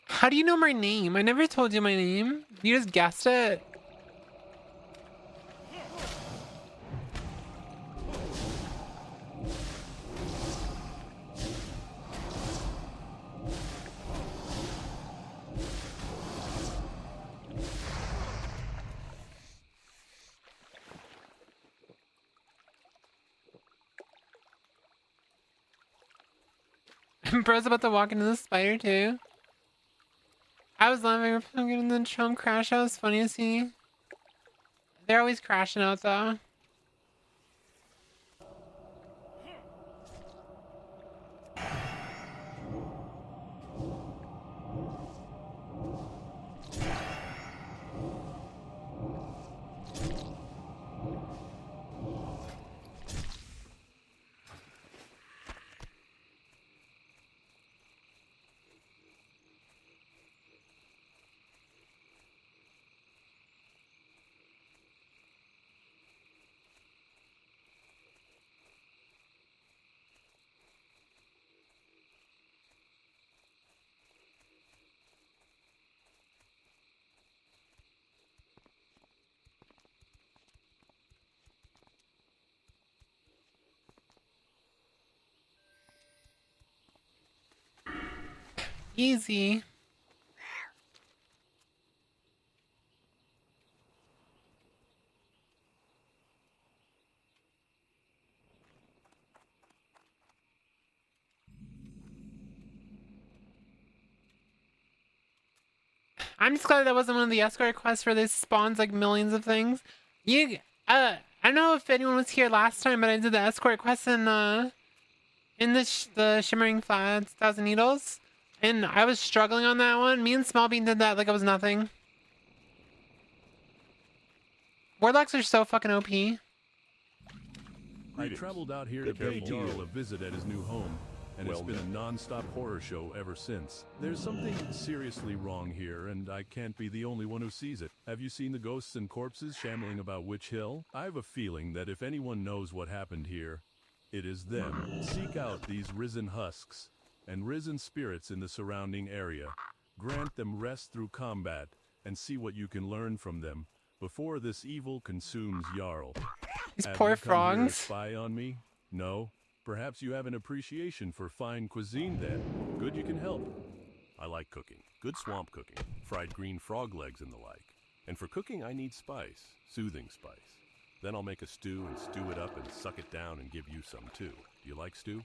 How do you know my name? I never told you my name. You just guessed it. Bro's about to walk into the spider too. I was laughing in the Trump crash. That was funny to see. They're always crashing out though. Easy. I'm just glad that wasn't one of the escort quests where this spawns like millions of things. I don't know if anyone was here last time, but I did the escort quest in the Shimmering Flats, Thousand Needles, and I was struggling on that one. Me and Smallbean did that like it was nothing. Warlocks are so fucking OP. I traveled out here to pay Jarl a visit at his new home, and it's been a non-stop horror show ever since. There's something seriously wrong here, and I can't be the only one who sees it. Have you seen the ghosts and corpses shambling about Witch Hill? I have a feeling that if anyone knows what happened here, it is them. Seek out these risen husks and risen spirits in the surrounding area. Grant them rest through combat, and see what you can learn from them before this evil consumes Jarl. These Have poor you come here to frogs. spy on me? No? Perhaps you have an appreciation for fine cuisine then. Good, you can help. I like cooking. Good swamp cooking. Fried green frog legs and the like. And for cooking I need spice. Soothing spice. Then I'll make a stew and stew it up and suck it down and give you some too. Do you like stew?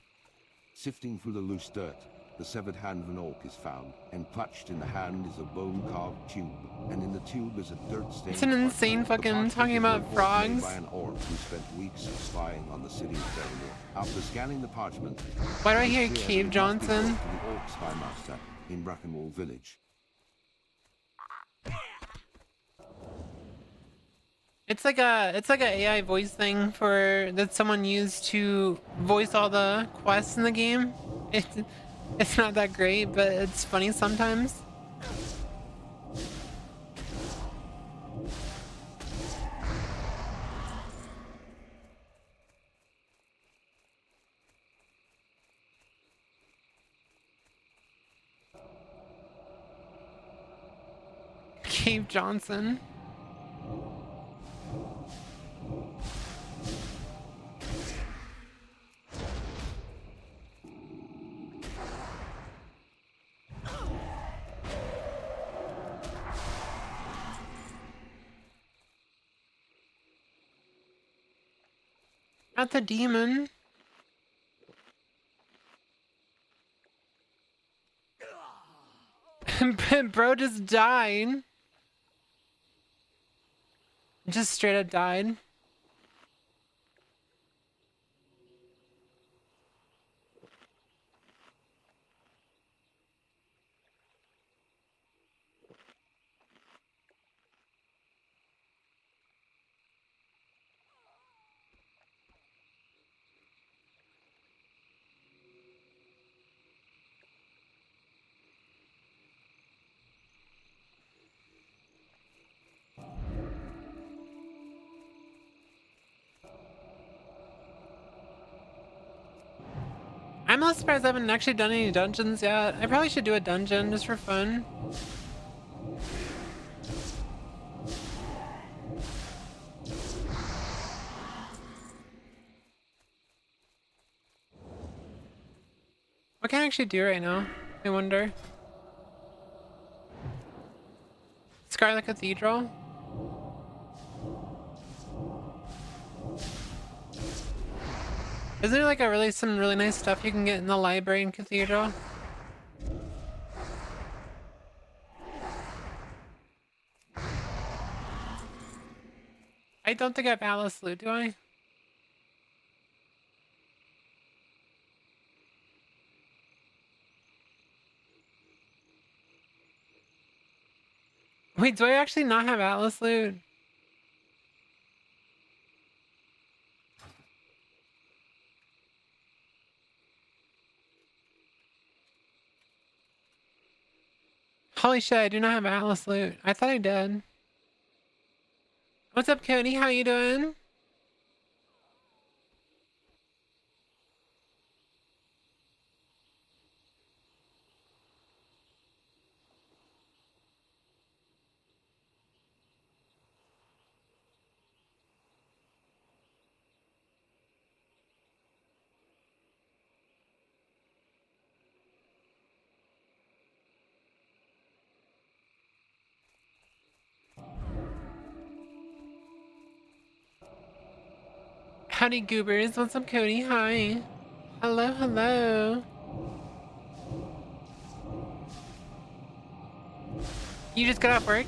Sifting through the loose dirt, the severed hand of an orc is found, and clutched in the hand is a bone-carved tube, and in the tube is a dirt-stained... It's an insane fucking talking about frogs. ...by an orc who spent weeks spying on the city of Devonmore. After scanning the parchment... Why do I hear it's clear Cave that it must be Johnson? brought to the orc spymaster in Brackenwall village. It's like a AI voice thing that someone used to voice all the quests in the game. It's not that great, but it's funny sometimes. Cave Johnson. Not the demon. Bro just died. Just straight up died. I'm not surprised I haven't actually done any dungeons yet. I probably should do a dungeon just for fun. What can I actually do right now? I wonder. Scarlet Cathedral? Isn't there like some really nice stuff you can get in the library and cathedral? I don't think I have Alice Loot, do I? Wait, do I actually not have Atlas Loot? Holy shit, I do not have Atlas Loot. I thought I did. What's up, Cody? How you doing? Howdy, goobers. What's up, Cody? Hi. Hello, hello. You just got off work?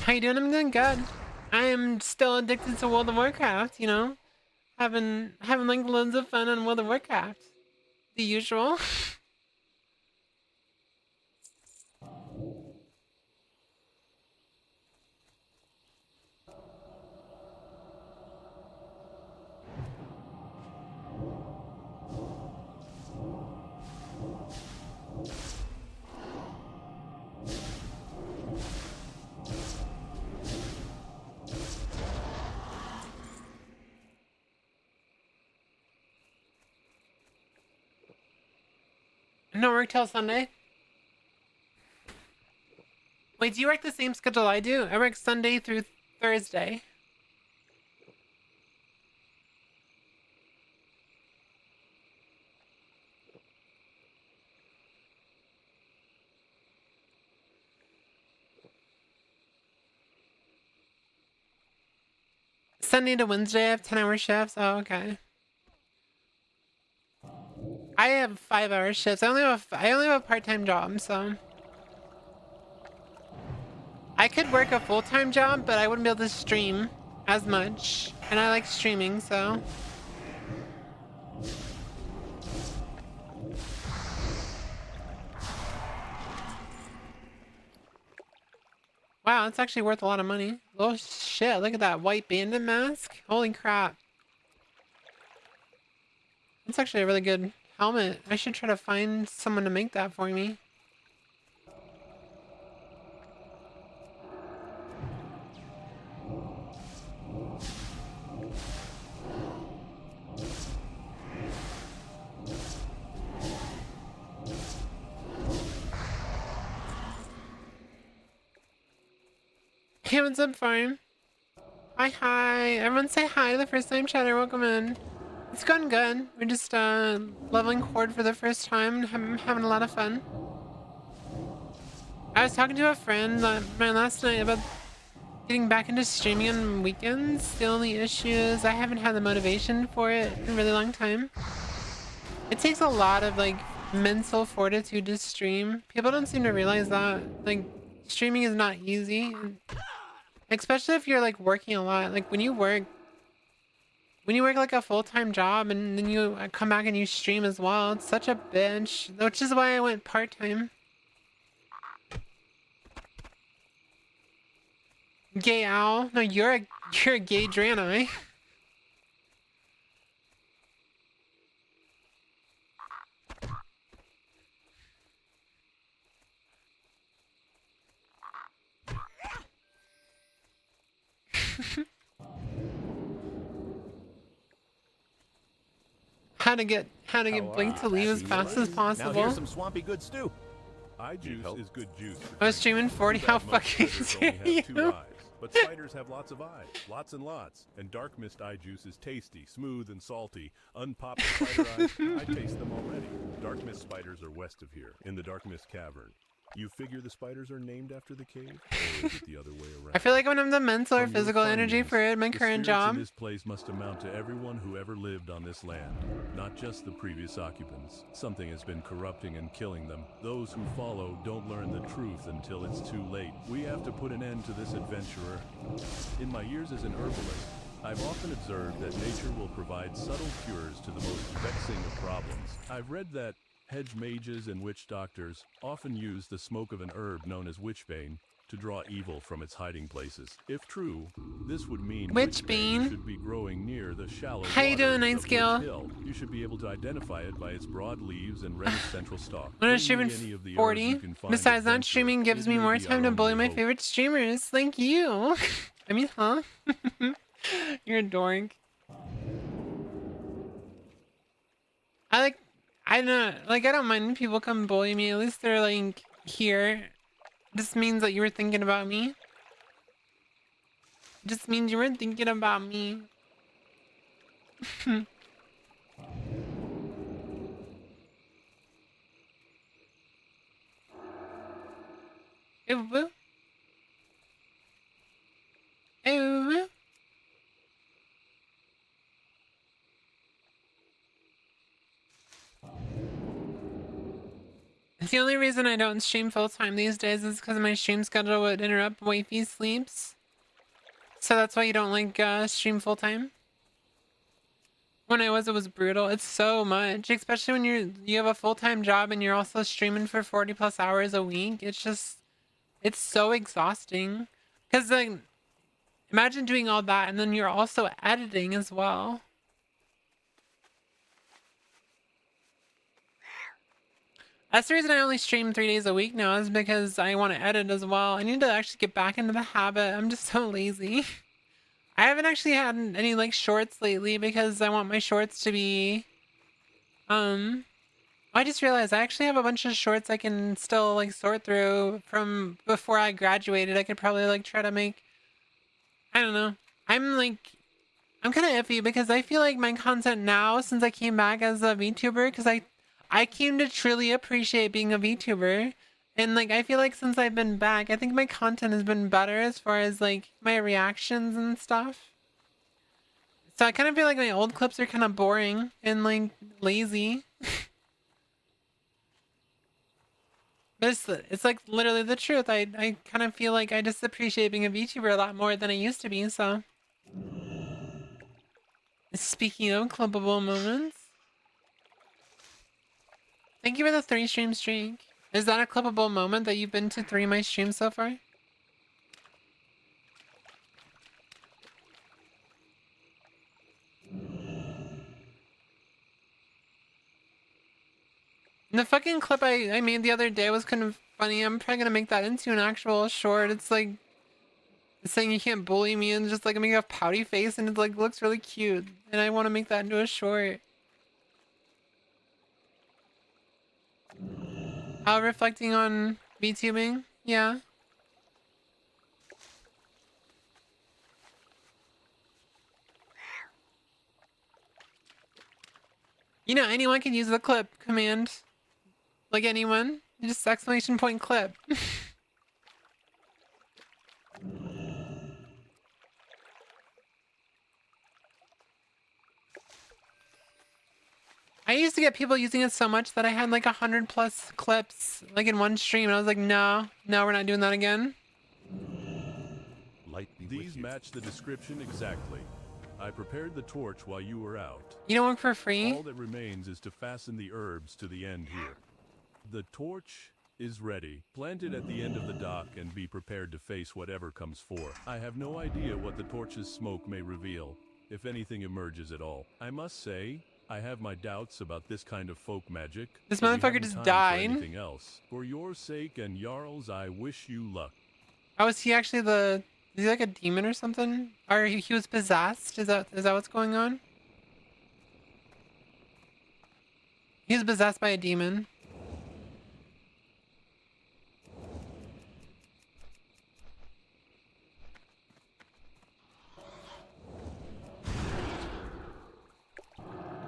How you doing? I'm doing good. I am still addicted to World of Warcraft, you know? Having like loads of fun on World of Warcraft. The usual. No work till Sunday. Wait, do you work the same schedule I do? I work Sunday through Thursday. Sunday to Wednesday, I have 10-hour shifts. Oh, okay. I have 5-hour shifts. I only have a part-time job, so I could work a full-time job, but I wouldn't be able to stream as much. And I like streaming, so. Wow, it's actually worth a lot of money. Oh shit, look at that white bandit mask. Holy crap. That's actually a really good helmet. I should try to find someone to make that for me. Hey, what's up, farm? Hi. Everyone say hi the first time chatter. Welcome in. It's going good. We're just leveling Horde for the first time and having a lot of fun. I was talking to a friend my last night about getting back into streaming on weekends. The only issue is I haven't had the motivation for it in a really long time. It takes a lot of like mental fortitude to stream. People don't seem to realize that. Like, streaming is not easy. Especially if you're like working a lot. Like when you work like a full-time job and then you come back and you stream as well, it's such a bitch. Which is why I went part-time. Gay owl? No, you're a gay Draenei. How to get Blink to leave as fast as possible. Now here's some swampy good stew. Eye juice is good juice. I was streaming 40. How fucking dare you? But spiders have lots of eyes, lots and lots. And dark mist eye juice is tasty, smooth and salty. Unpopped spider eyes, I taste them already. Dark mist spiders are west of here, in the dark mist cavern. You figure the spiders are named after the cave, or is it the other way around? I feel like I don't have the mental or From your physical energy findings, for it, my the current spirits job. in this place must amount to everyone who ever lived on this land, not just the previous occupants. Something has been corrupting and killing them. Those who follow don't learn the truth until it's too late. We have to put an end to this adventurer. In my years as an herbalist, I've often observed that nature will provide subtle cures to the most vexing of problems. I've read that hedge mages and witch doctors often use the smoke of an herb known as witchbane to draw evil from its hiding places. If true, this would mean Witchbane should be growing near the shallow How you doing, waters Night of Scale? Witch Hill. You should be able to identify it by its broad leaves and reddish central stalk. when I'm Bring me streaming any of the herbs 40. you can find Besides that, adventure. streaming gives It me may more be time to our bully only my hope. favorite streamers. Thank you. I mean, huh? You're a dork. I don't mind when people come bully me. At least they're like here. Just means that you were thinking about me. Just means you were thinking about me. Ew. Ew. The only reason I don't stream full time these days is because my stream schedule would interrupt wifey sleeps. So that's why you don't like stream full time. When it was brutal. It's so much, especially when you have a full time job and you're also streaming for 40 plus hours a week. It's so exhausting. Because like, imagine doing all that and then you're also editing as well. That's the reason I only stream 3 days a week now, is because I want to edit as well. I need to actually get back into the habit. I'm just so lazy. I haven't actually had any like shorts lately because I want my shorts to be I just realized I actually have a bunch of shorts I can still like sort through from before I graduated. I could probably like try to make, I don't know. I'm kind of iffy because I feel like my content now, since I came back as a VTuber, because I came to truly appreciate being a VTuber. And like, I feel like since I've been back, I think my content has been better as far as like my reactions and stuff. So I kind of feel like my old clips are kind of boring and like lazy. But it's like literally the truth. I kind of feel like I just appreciate being a VTuber a lot more than I used to be, so. Speaking of clippable moments. Thank you for the 3 stream streak. Is that a clippable moment that you've been to 3 of my streams so far? The fucking clip I made the other day was kind of funny. I'm probably gonna make that into an actual short. It's like it's saying you can't bully me and just like make a pouty face and it like looks really cute. And I want to make that into a short. How reflecting on VTubing? Yeah. You know, anyone can use the clip command. Like anyone. Just exclamation point clip. I used to get people using it so much that I had like 100+ clips like in one stream, and I was like, no, we're not doing that again. Light be These match the description exactly. I prepared the torch while you were out. You don't work for free? All that remains is to fasten the herbs to the end here. The torch is ready. Plant it at the end of the dock and be prepared to face whatever comes forth. I have no idea what the torch's smoke may reveal, if anything emerges at all. I must say, I have my doubts about this kind of folk magic. This but we motherfucker haven't just time died. For anything else. For your sake and Jarl's, I wish you luck. Oh, is he actually is he like a demon or something? Or he was possessed? Is that what's going on? He was possessed by a demon.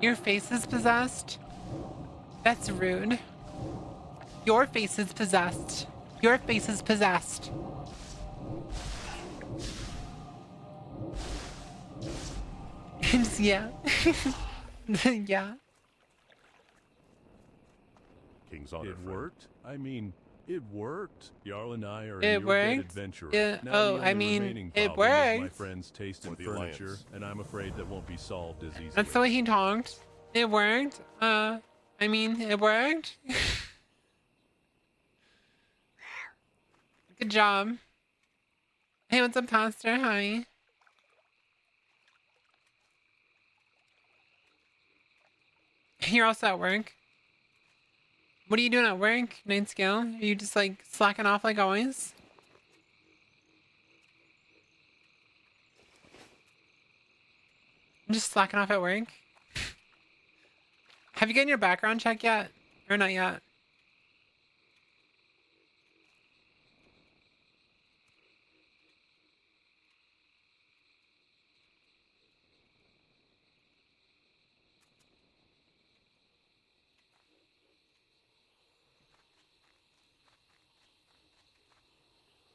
Your face is possessed? That's rude. Your face is possessed. Your face is possessed. Yeah. Yeah. King's Honor. It worked? I mean, it worked. Jarl and I are It in your dead worked? adventurer. Yeah. Now Oh, the I only mean, remaining it problem is my worked. friend's taste in With the the furniture, lance. and I'm afraid that won't be solved as easily. That's the way he talked. It worked. I mean, it worked. Good job. Hey, what's up, Pastor? Hi. You're also at work. What are you doing at work, Night Scale? Are you just like slacking off like always? Just slacking off at work? Have you gotten your background check yet? Or not yet?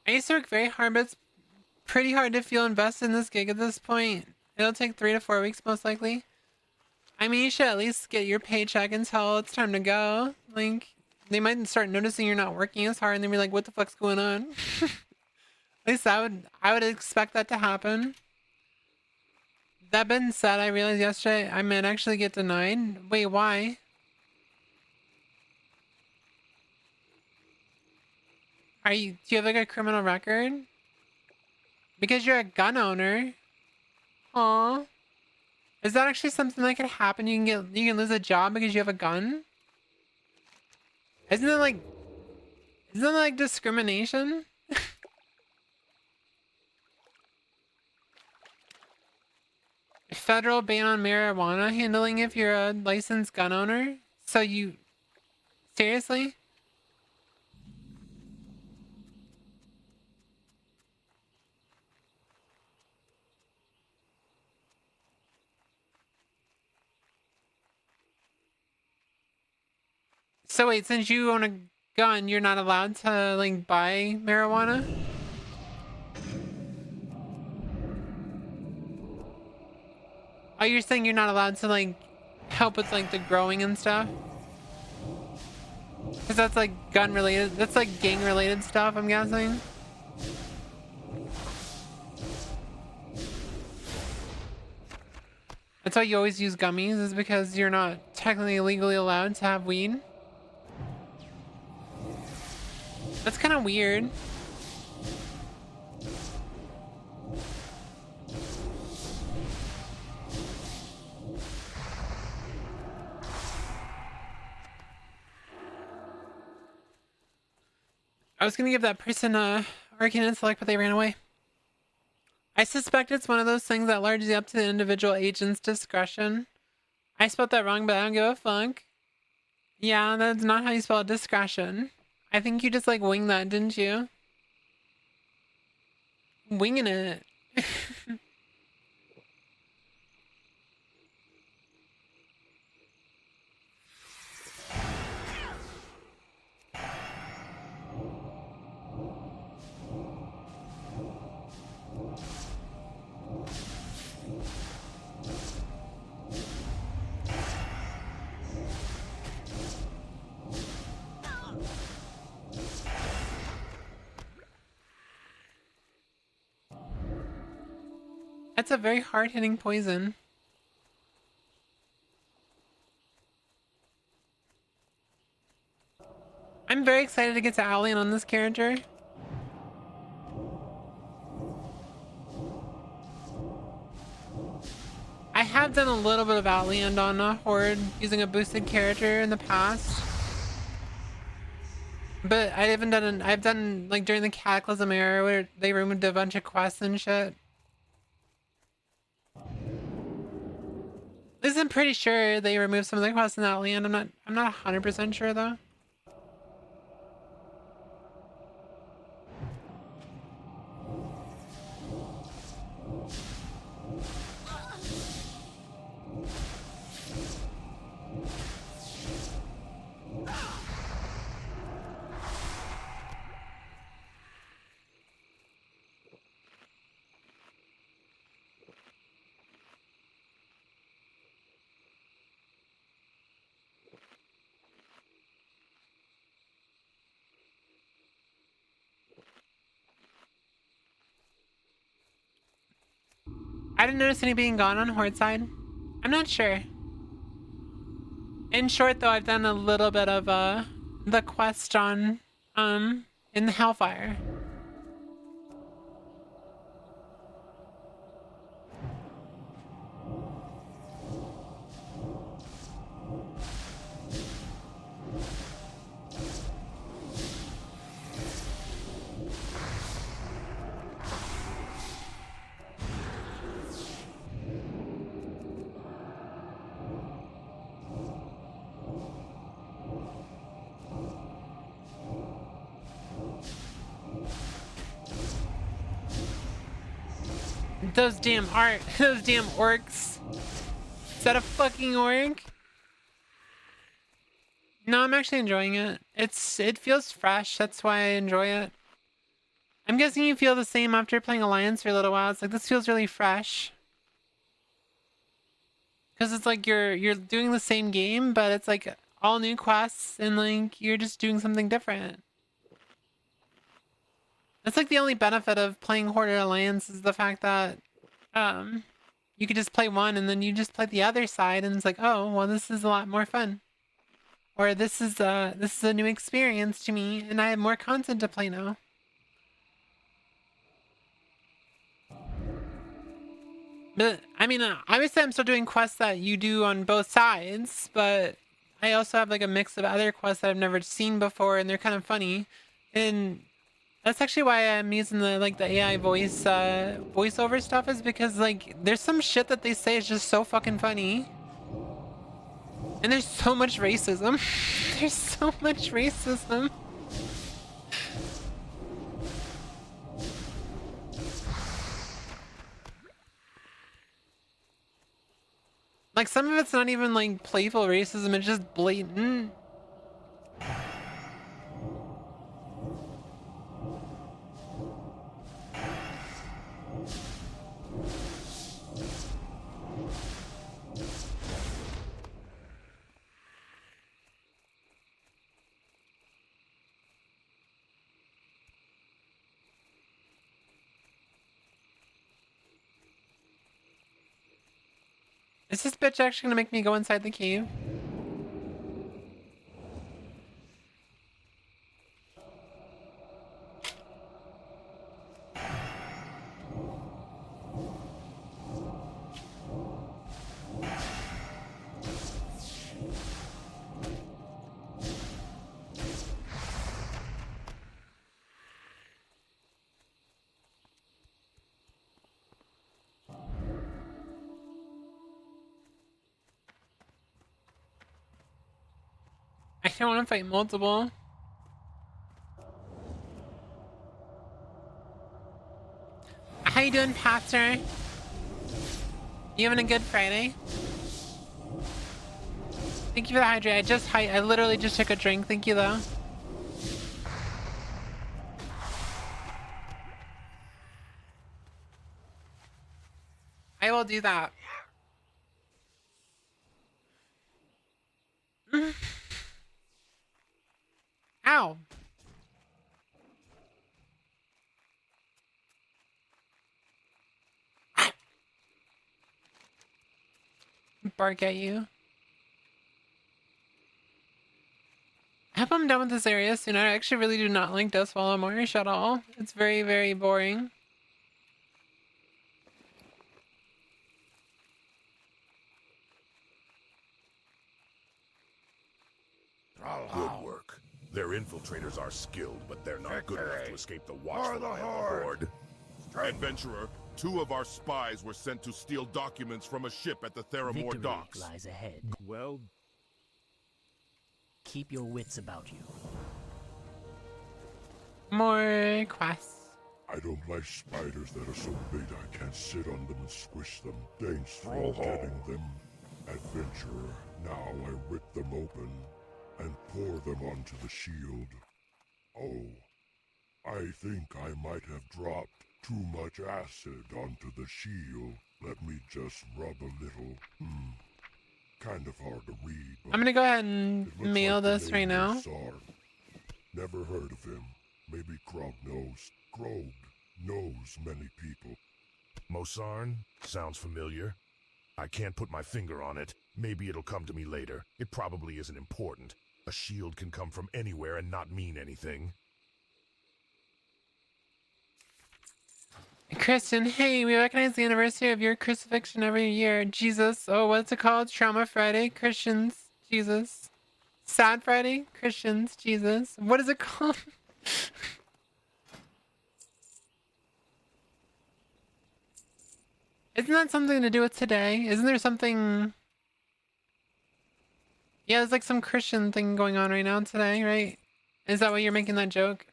I used to work very hard, but it's pretty hard to feel invested in this gig at this point. It'll take 3 to 4 weeks most likely. I mean, you should at least get your paycheck until it's time to go. Like, they might start noticing you're not working as hard and they'll be like, what the fuck's going on? At least I would expect that to happen. That being said, I realized yesterday I might actually get denied. Wait, why? Do you have like a criminal record? Because you're a gun owner. Aw. Is that actually something that could happen? You can lose a job because you have a gun? Isn't that like discrimination? Federal ban on marijuana handling if you're a licensed gun owner? So you... Seriously? So wait, since you own a gun, you're not allowed to, like, buy marijuana? Oh, you're saying you're not allowed to, like, help with, like, the growing and stuff? Because that's, like, gun-related. That's, like, gang-related stuff, I'm guessing? That's why you always use gummies, is because you're not technically legally allowed to have weed? That's kind of weird. I was gonna give that person a arcane intellect, but they ran away. I suspect it's one of those things that largely up to the individual agent's discretion. I spelled that wrong, but I don't give a fuck. Yeah, that's not how you spell discretion. I think you just like winged that, didn't you? Winging it. That's a very hard-hitting poison. I'm very excited to get to Alien on this character. I have done a little bit of Outland on a Horde using a boosted character in the past. But I haven't done I've done like during the Cataclysm era where they removed a bunch of quests and shit. At least I'm pretty sure they removed some of the quests in that land. I'm not 100% sure though. I didn't notice any being gone on Horde side. I'm not sure. In short though, I've done a little bit of the quest on in the Hellfire. Those damn those damn orcs. Is that a fucking orc? No, I'm actually enjoying it. It feels fresh, that's why I enjoy it. I'm guessing you feel the same after playing Alliance for a little while. It's like this feels really fresh. Cause it's like you're doing the same game, but it's like all new quests and like you're just doing something different. That's like the only benefit of playing Horde or Alliance is the fact that you could just play one and then you just play the other side and it's like, oh well, this is a lot more fun. Or this is a new experience to me and I have more content to play now. But I mean, obviously I'm still doing quests that you do on both sides, but I also have like a mix of other quests that I've never seen before and they're kind of funny. And that's actually why I'm using the AI voice voiceover stuff, is because like there's some shit that they say is just so fucking funny. And there's so much racism. There's so much racism. Like some of it's not even like playful racism, it's just blatant. Is this bitch actually gonna make me go inside the cave? I don't want to fight multiple. How you doing, Pastor? You having a good Friday? Thank you for the hydrate. I literally just took a drink. Thank you though. I will do that. Ow. bark at you. I hope I'm done with this area soon. I actually really do not like Dust Wallow Marsh at all. It's very, very boring. Good work. Their infiltrators are skilled, but they're not good enough to escape the watchful eye of the Horde. Adventurer, 2 of our spies were sent to steal documents from a ship at the Theramore Victory docks. lies ahead. Well, Keep your wits about you. More quests. I don't like spiders that are so big I can't sit on them and squish them. Thanks for getting them, adventurer. Now I rip them open and pour them onto the shield. Oh, I think I might have dropped too much acid onto the shield. Let me just rub a little. Kind of hard to read. But I'm gonna go ahead and it looks mail like the this right name now. is Sarn. Never heard of him. Maybe Krog knows. Krog knows many people. Mosarn? Sounds familiar. I can't put my finger on it. Maybe it'll come to me later. It probably isn't important. A shield can come from anywhere and not mean anything. Kristen, hey, we recognize the anniversary of your crucifixion every year. Jesus. Oh, what's it called? Trauma Friday? Christians. Jesus. Sad Friday? Christians. Jesus. What is it called? Isn't that something to do with today? Isn't there something... Yeah, there's like some Christian thing going on right now today, right? Is that why you're making that joke?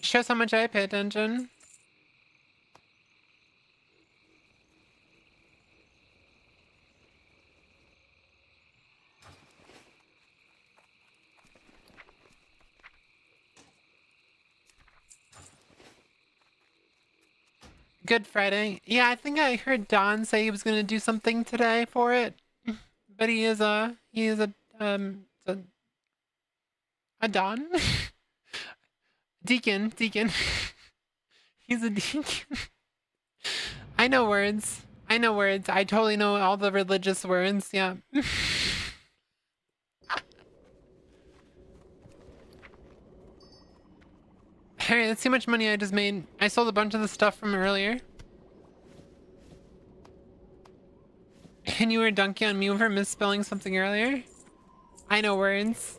Shows how much I pay attention. Good Friday. Yeah, I think I heard Don say he was gonna do something today for it. But he is a Don? Deacon. He's a deacon. I know words. I totally know all the religious words, yeah. Alright, let's see how much money I just made. I sold a bunch of the stuff from earlier. And you were dunking on me for misspelling something earlier? I know words.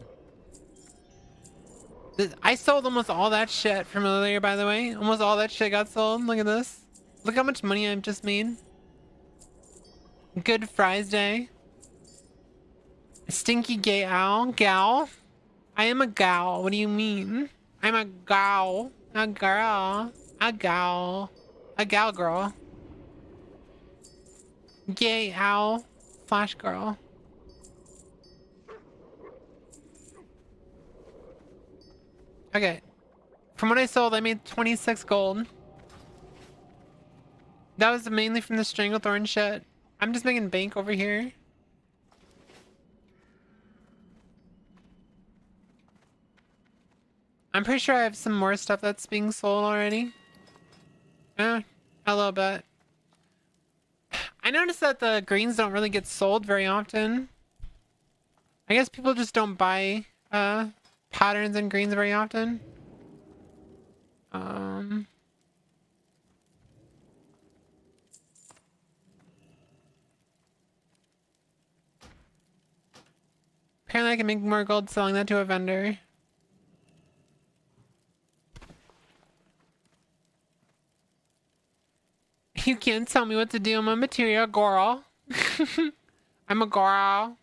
I sold almost all that shit from earlier, by the way. Almost all that shit got sold. Look at this. Look how much money I've just made. Good Fries Day. Stinky gay owl. Gal. I am a gal. What do you mean? I'm a gal. A girl. A gal. A gal girl. Gay owl. Flash girl. Okay. From what I sold, I made 26 gold. That was mainly from the Stranglethorn shit. I'm just making bank over here. I'm pretty sure I have some more stuff that's being sold already. A little bit. I noticed that the greens don't really get sold very often. I guess people just don't buy patterns and greens very often. Apparently I can make more gold selling that to a vendor. You can't tell me what to do. I'm a material girl. I'm a girl.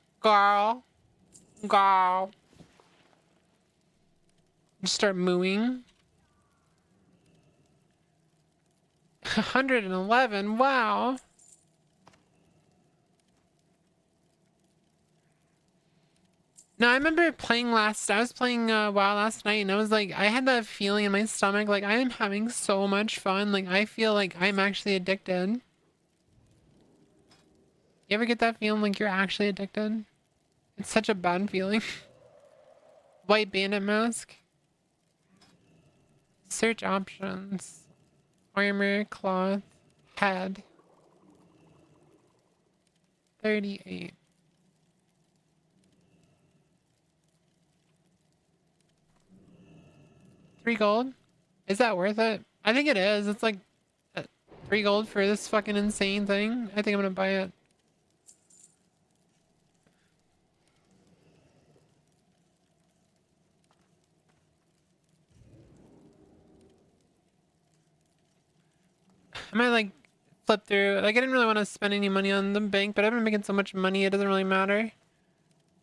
Just start mooing. 111. Wow. No, I remember playing I was playing WoW last night, and I was like, I had that feeling in my stomach, like I am having so much fun. Like I feel like I'm actually addicted. You ever get that feeling like you're actually addicted? It's such a bad feeling. White bandit mask. Search options. Armor, cloth, head. 38. $3 gold? Is that worth it? I think it is. It's like 3 gold for this fucking insane thing. I think I'm gonna buy it. I might like flip through. Like, I didn't really want to spend any money on the bank, but I've been making so much money, it doesn't really matter.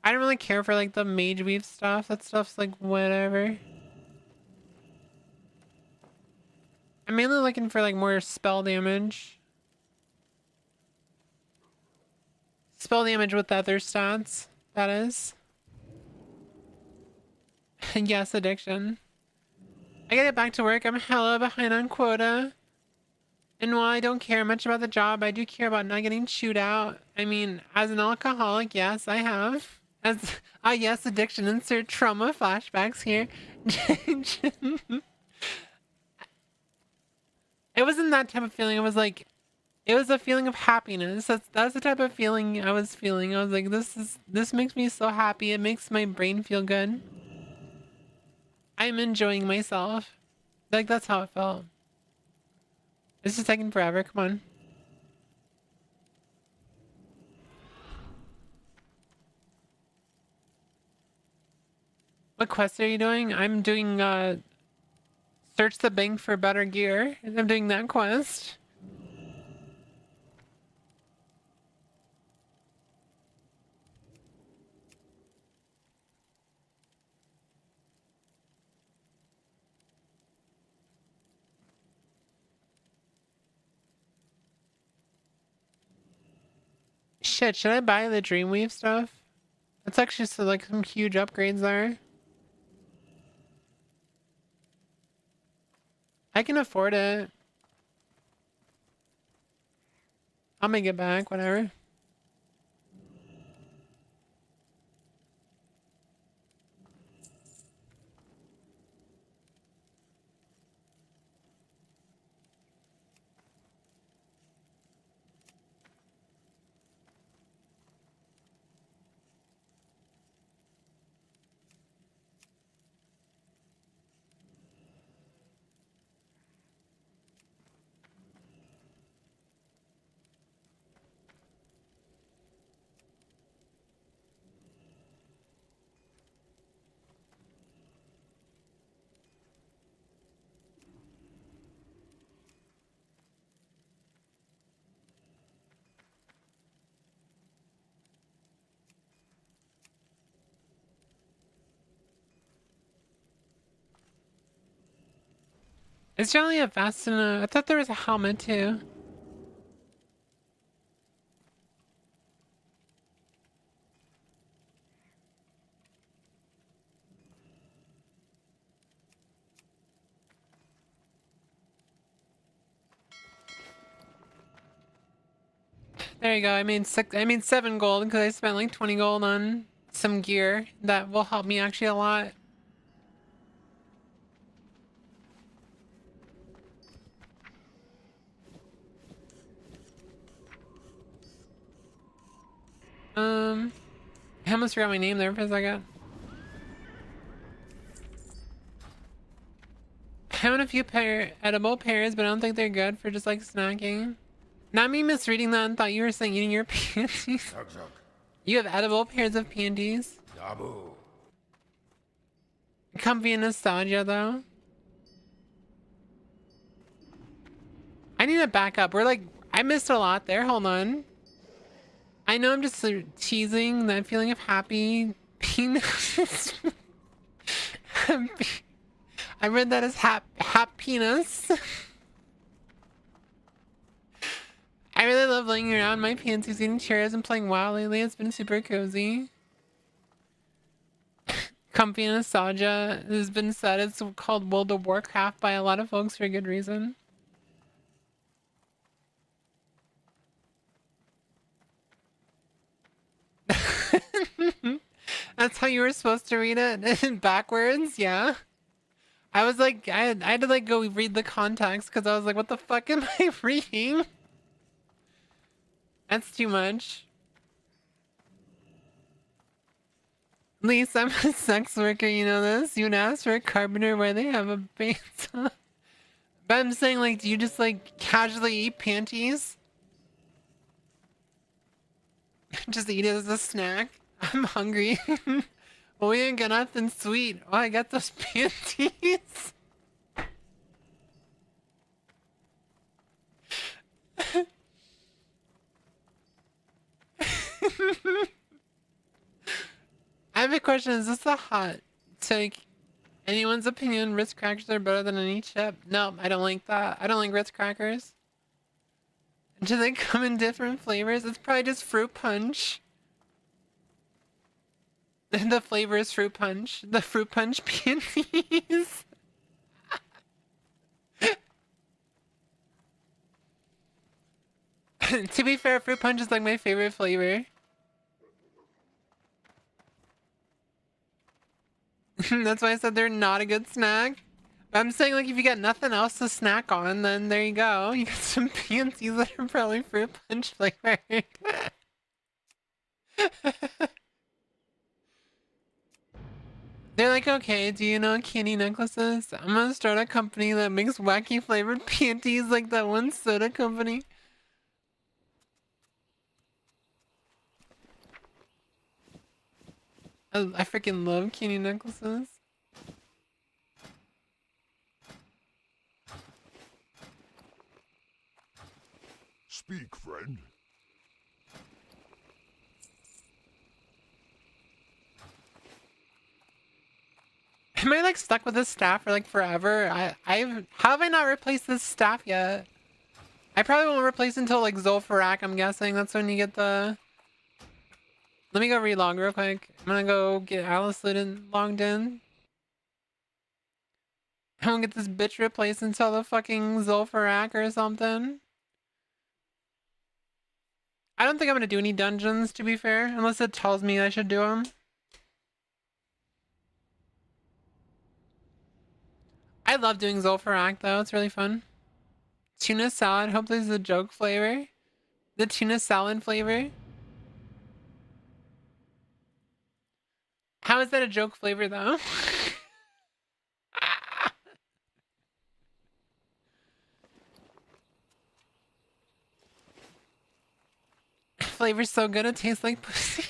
I don't really care for like the mage weave stuff. That stuff's like whatever. I'm mainly looking for like more spell damage. Spell damage with other stats, that is. And yes, addiction. I gotta get back to work. I'm hella behind on quota. And while I don't care much about the job, I do care about not getting chewed out. I mean, as an alcoholic, yes, I have. As yes, addiction, insert trauma flashbacks here. It wasn't that type of feeling. It was like, it was a feeling of happiness. That's the type of feeling I was feeling. I was like, this makes me so happy. It makes my brain feel good. I'm enjoying myself. Like, that's how it felt. This is taking forever. Come on. What quest are you doing? I'm doing search the bank for better gear. I'm doing that quest. Shit, should I buy the Dreamweave stuff? That's actually so, like, some huge upgrades there. I can afford it. I'll make it back, whatever. It's generally a vest and a... I thought there was a helmet too. There you go. I made 7 gold because I spent like 20 gold on some gear that will help me actually a lot. I almost forgot my name there for a second. I own a few edible pears, but I don't think they're good for just like snacking. Not me misreading that and thought you were saying eating your panties. You have edible pears of panties. Comfy and nostalgia though. I need to back up. We're like, I missed a lot there. Hold on. I know I'm just teasing that feeling of happy penis. I read that as happiness. I really love laying around my panties, eating chairs, and playing WoW lately. It's been super cozy. Comfy and nostalgia has been said. It's called World of Warcraft by a lot of folks for a good reason. That's how you were supposed to read it? Backwards? Yeah. I was like, I had to like go read the context because I was like, what the fuck am I reading? That's too much. Lisa, I'm a sex worker, you know this? You'd ask for a carpenter where they have a bandsaw. But I'm saying, like, do you just, like, casually eat panties? Just eat it as a snack? I'm hungry. Well, we didn't get nothing sweet. Oh, I got those panties. I have a question. Is this a hot take? Anyone's opinion, Ritz crackers are better than any chip? No, I don't like that. I don't like Ritz crackers. Do they come in different flavors? It's probably just fruit punch. The flavor is fruit punch. The fruit punch panties. To be fair, fruit punch is like my favorite flavor. That's why I said they're not a good snack. But I'm saying, like, if you got nothing else to snack on, then there you go. You got some panties that are probably fruit punch flavored. They're like, okay, do you know candy necklaces? I'm gonna start a company that makes wacky flavored panties like that one soda company. I freaking love candy necklaces. Speak, friend. Am I like stuck with this staff for like forever? How have I not replaced this staff yet? I probably won't replace until like Zul'Farrak, I'm guessing. That's when you get the... Let me go relog real quick. I'm gonna go get Alice logged in. I won't get this bitch replaced until the fucking Zul'Farrak or something. I don't think I'm gonna do any dungeons, to be fair, unless it tells me I should do them. I love doing Zul'Farrak though, it's really fun. Tuna salad, hope this is a joke flavor. The tuna salad flavor. How is that a joke flavor though? Flavor's so good it tastes like pussy.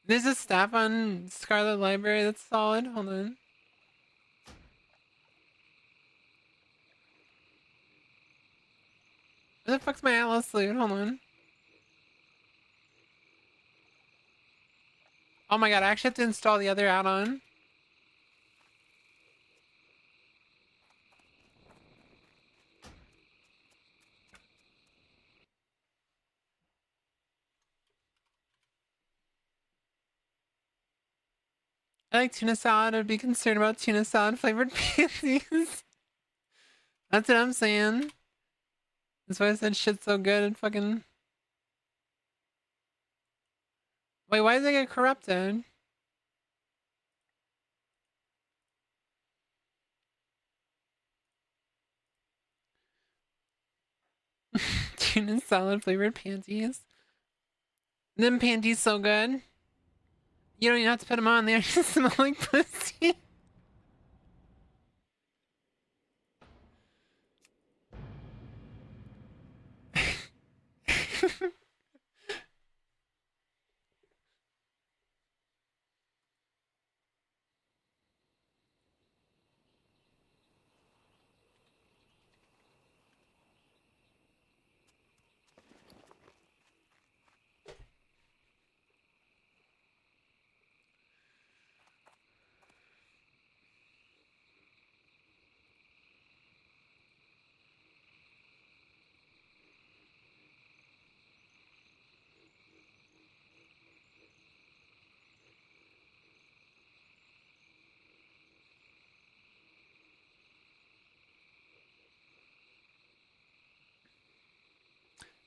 There's a staff on Scarlet Library that's solid. Hold on. Where the fuck's my Atlas loot? Hold on. Oh my god, I actually have to install the other add-on. I like tuna salad. I'd be concerned about tuna salad flavored panties. That's what I'm saying. That's why I said shit's so good and fucking... Wait, why does it get corrupted? Tuna salad flavored panties. Them panties so good. You don't even have to put them on. They just smell like pussy.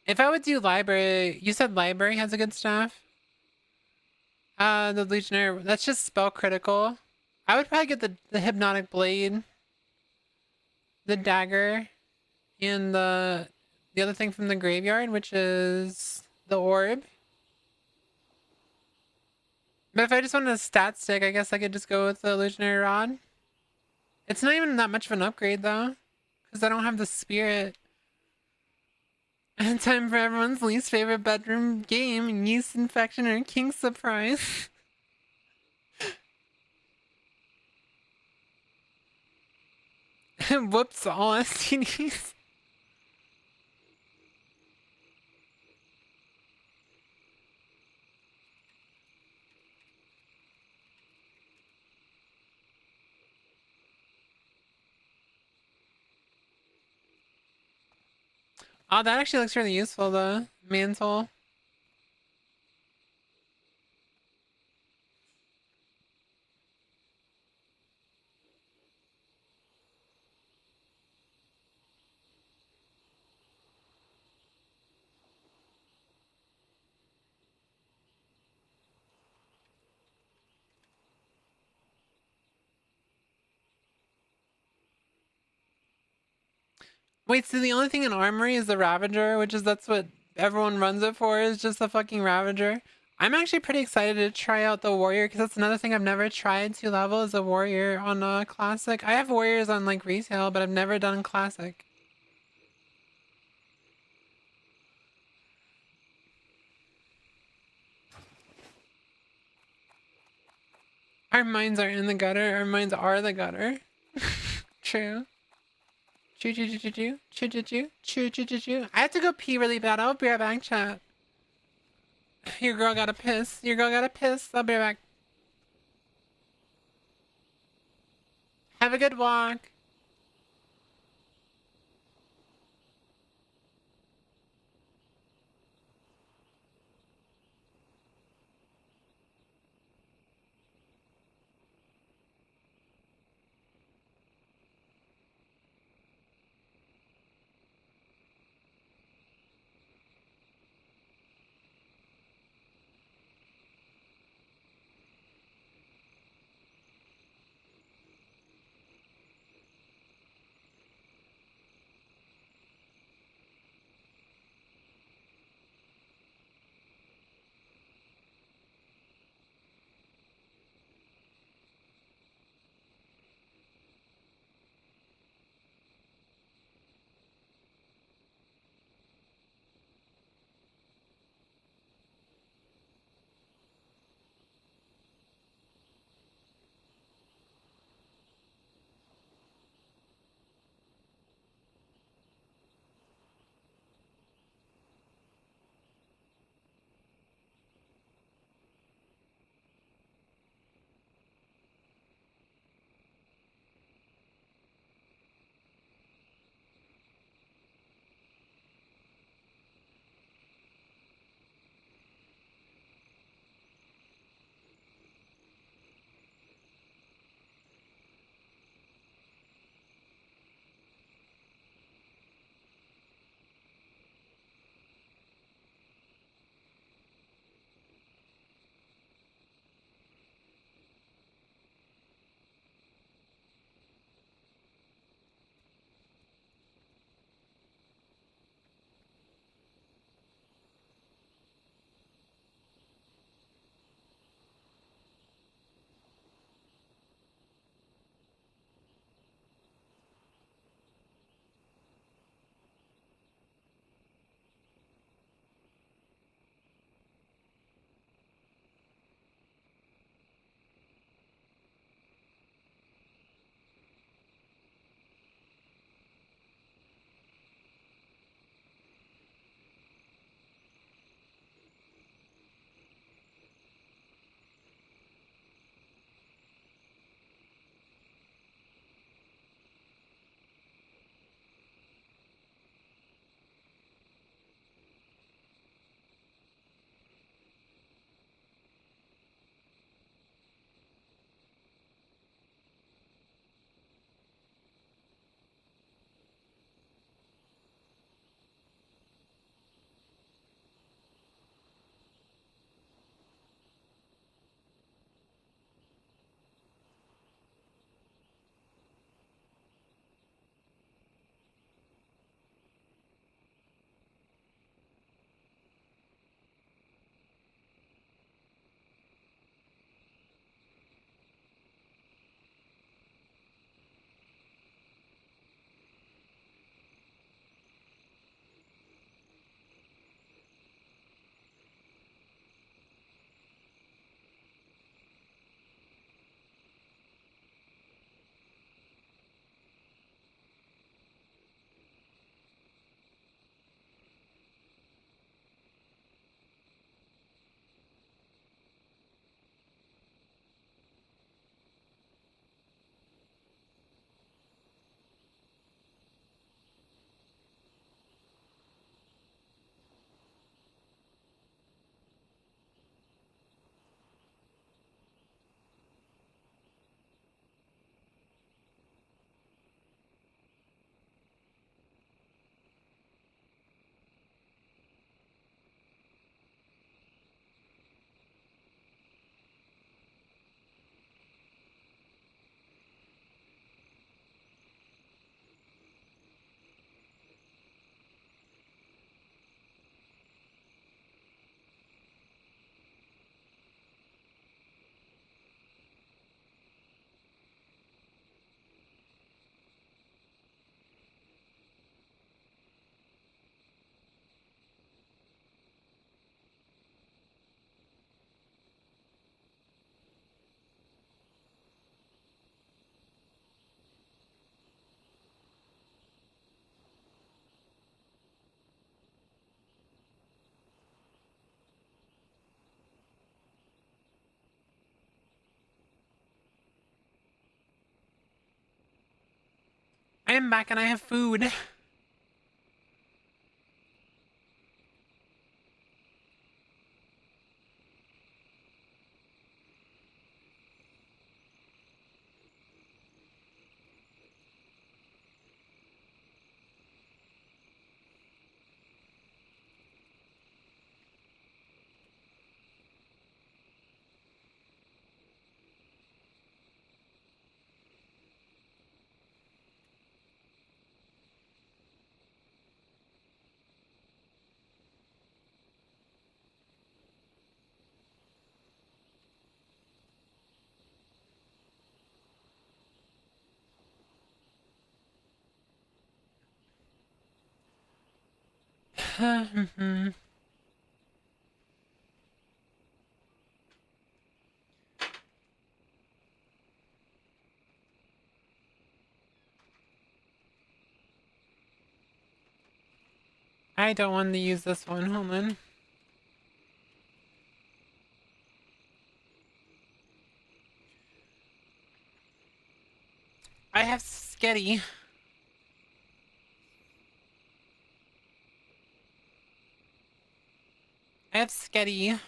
If I would do library, you said library has a good staff? The Legionnaire, that's just spell critical. I would probably get the Hypnotic Blade, the Dagger, and the the other thing from the graveyard, which is the orb. But if I just wanted a stat stick, I guess I could just go with the illusionary rod. It's not even that much of an upgrade though, because I don't have the spirit. And time for everyone's least favorite bedroom game, yeast infection or king surprise. Whoops, all STDs. Oh, that actually looks really useful, the mantle. Wait, so the only thing in armory is the Ravager, which is that's what everyone runs it for, is just the fucking Ravager. I'm actually pretty excited to try out the warrior because that's another thing I've never tried to level is a warrior on a classic. I have warriors on like retail, but I've never done classic. Our minds are in the gutter. Our minds are the gutter. True. Choo choo choo choo choo choo choo choo choo choo choo choo. I have to go pee really bad. I'll be right back, chat. Your girl gotta piss. Your girl gotta piss. I'll be right back. Have a good walk. I am back and I have food. I don't want to use this one. Hold on. I have Sketty. I have Sketty.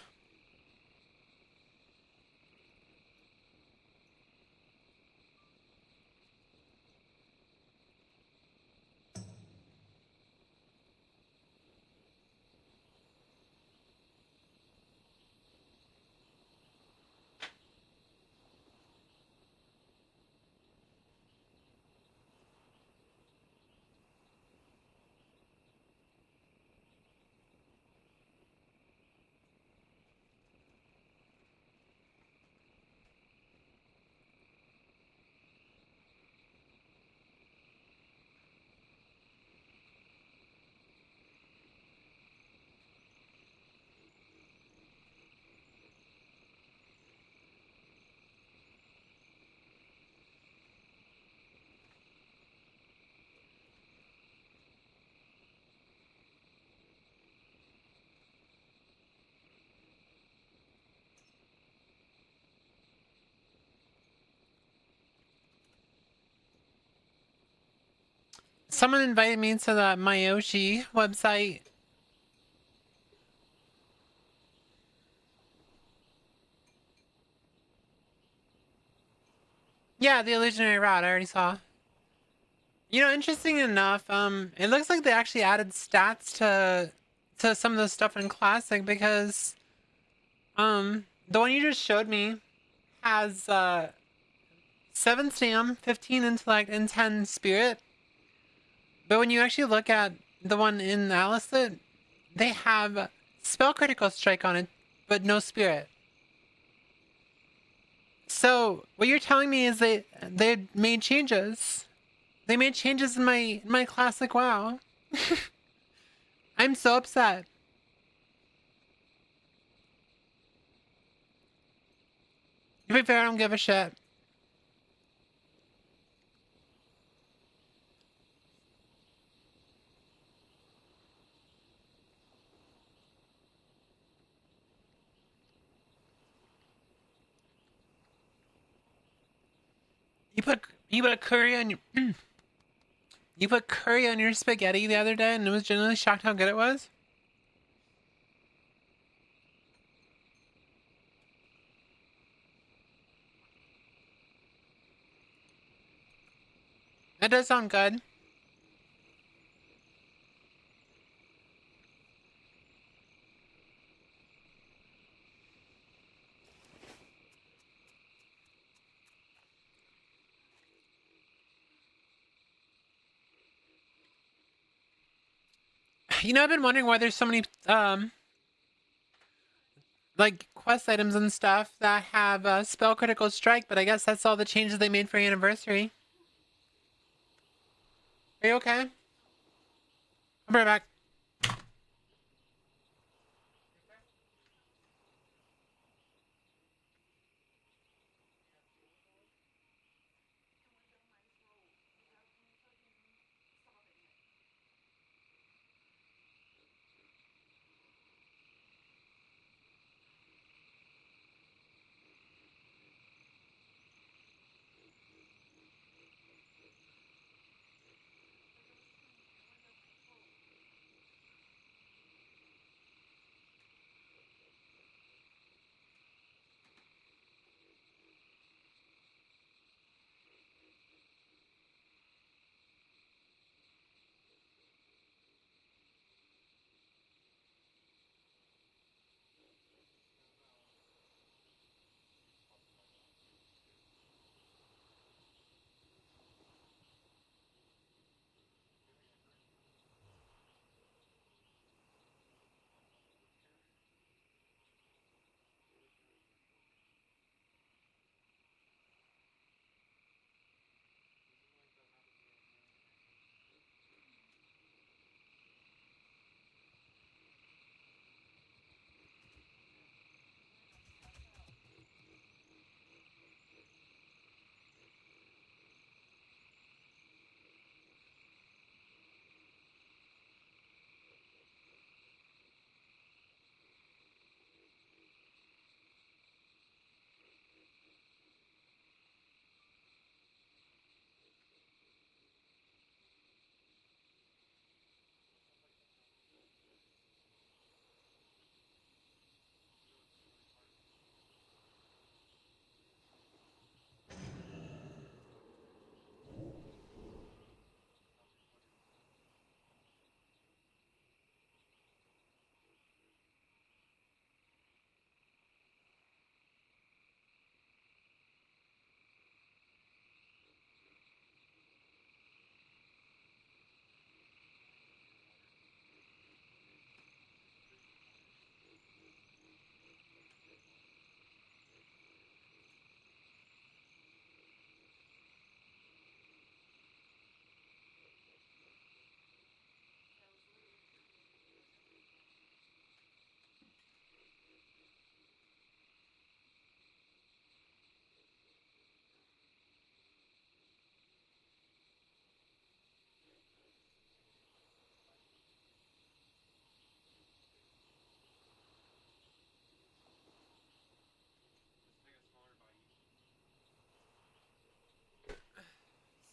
Someone invited me to the Mayoshi website. Yeah, the illusionary rod, I already saw. You know, interesting enough, it looks like they actually added stats to some of the stuff in Classic because the one you just showed me has 7 stam, 15 intellect, and 10 spirit. But when you actually look at the one in Alicent, they have spell critical strike on it, but no spirit. So what you're telling me is they made changes. They made changes in my classic WoW. I'm so upset. To be fair, I don't give a shit. You put curry on your you put curry on your spaghetti the other day, and I was genuinely shocked how good it was. That does sound good. You know, I've been wondering why there's so many like quest items and stuff that have spell critical strike, but I guess that's all the changes they made for anniversary. Are you okay? I'll be right back.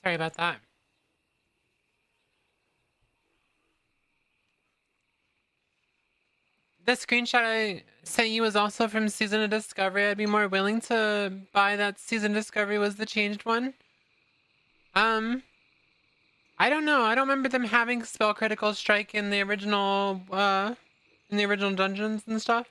Sorry about that. The screenshot I sent you was also from Season of Discovery. I'd be more willing to buy that Season of Discovery was the changed one. I don't know. I don't remember them having spell critical strike in the original dungeons and stuff.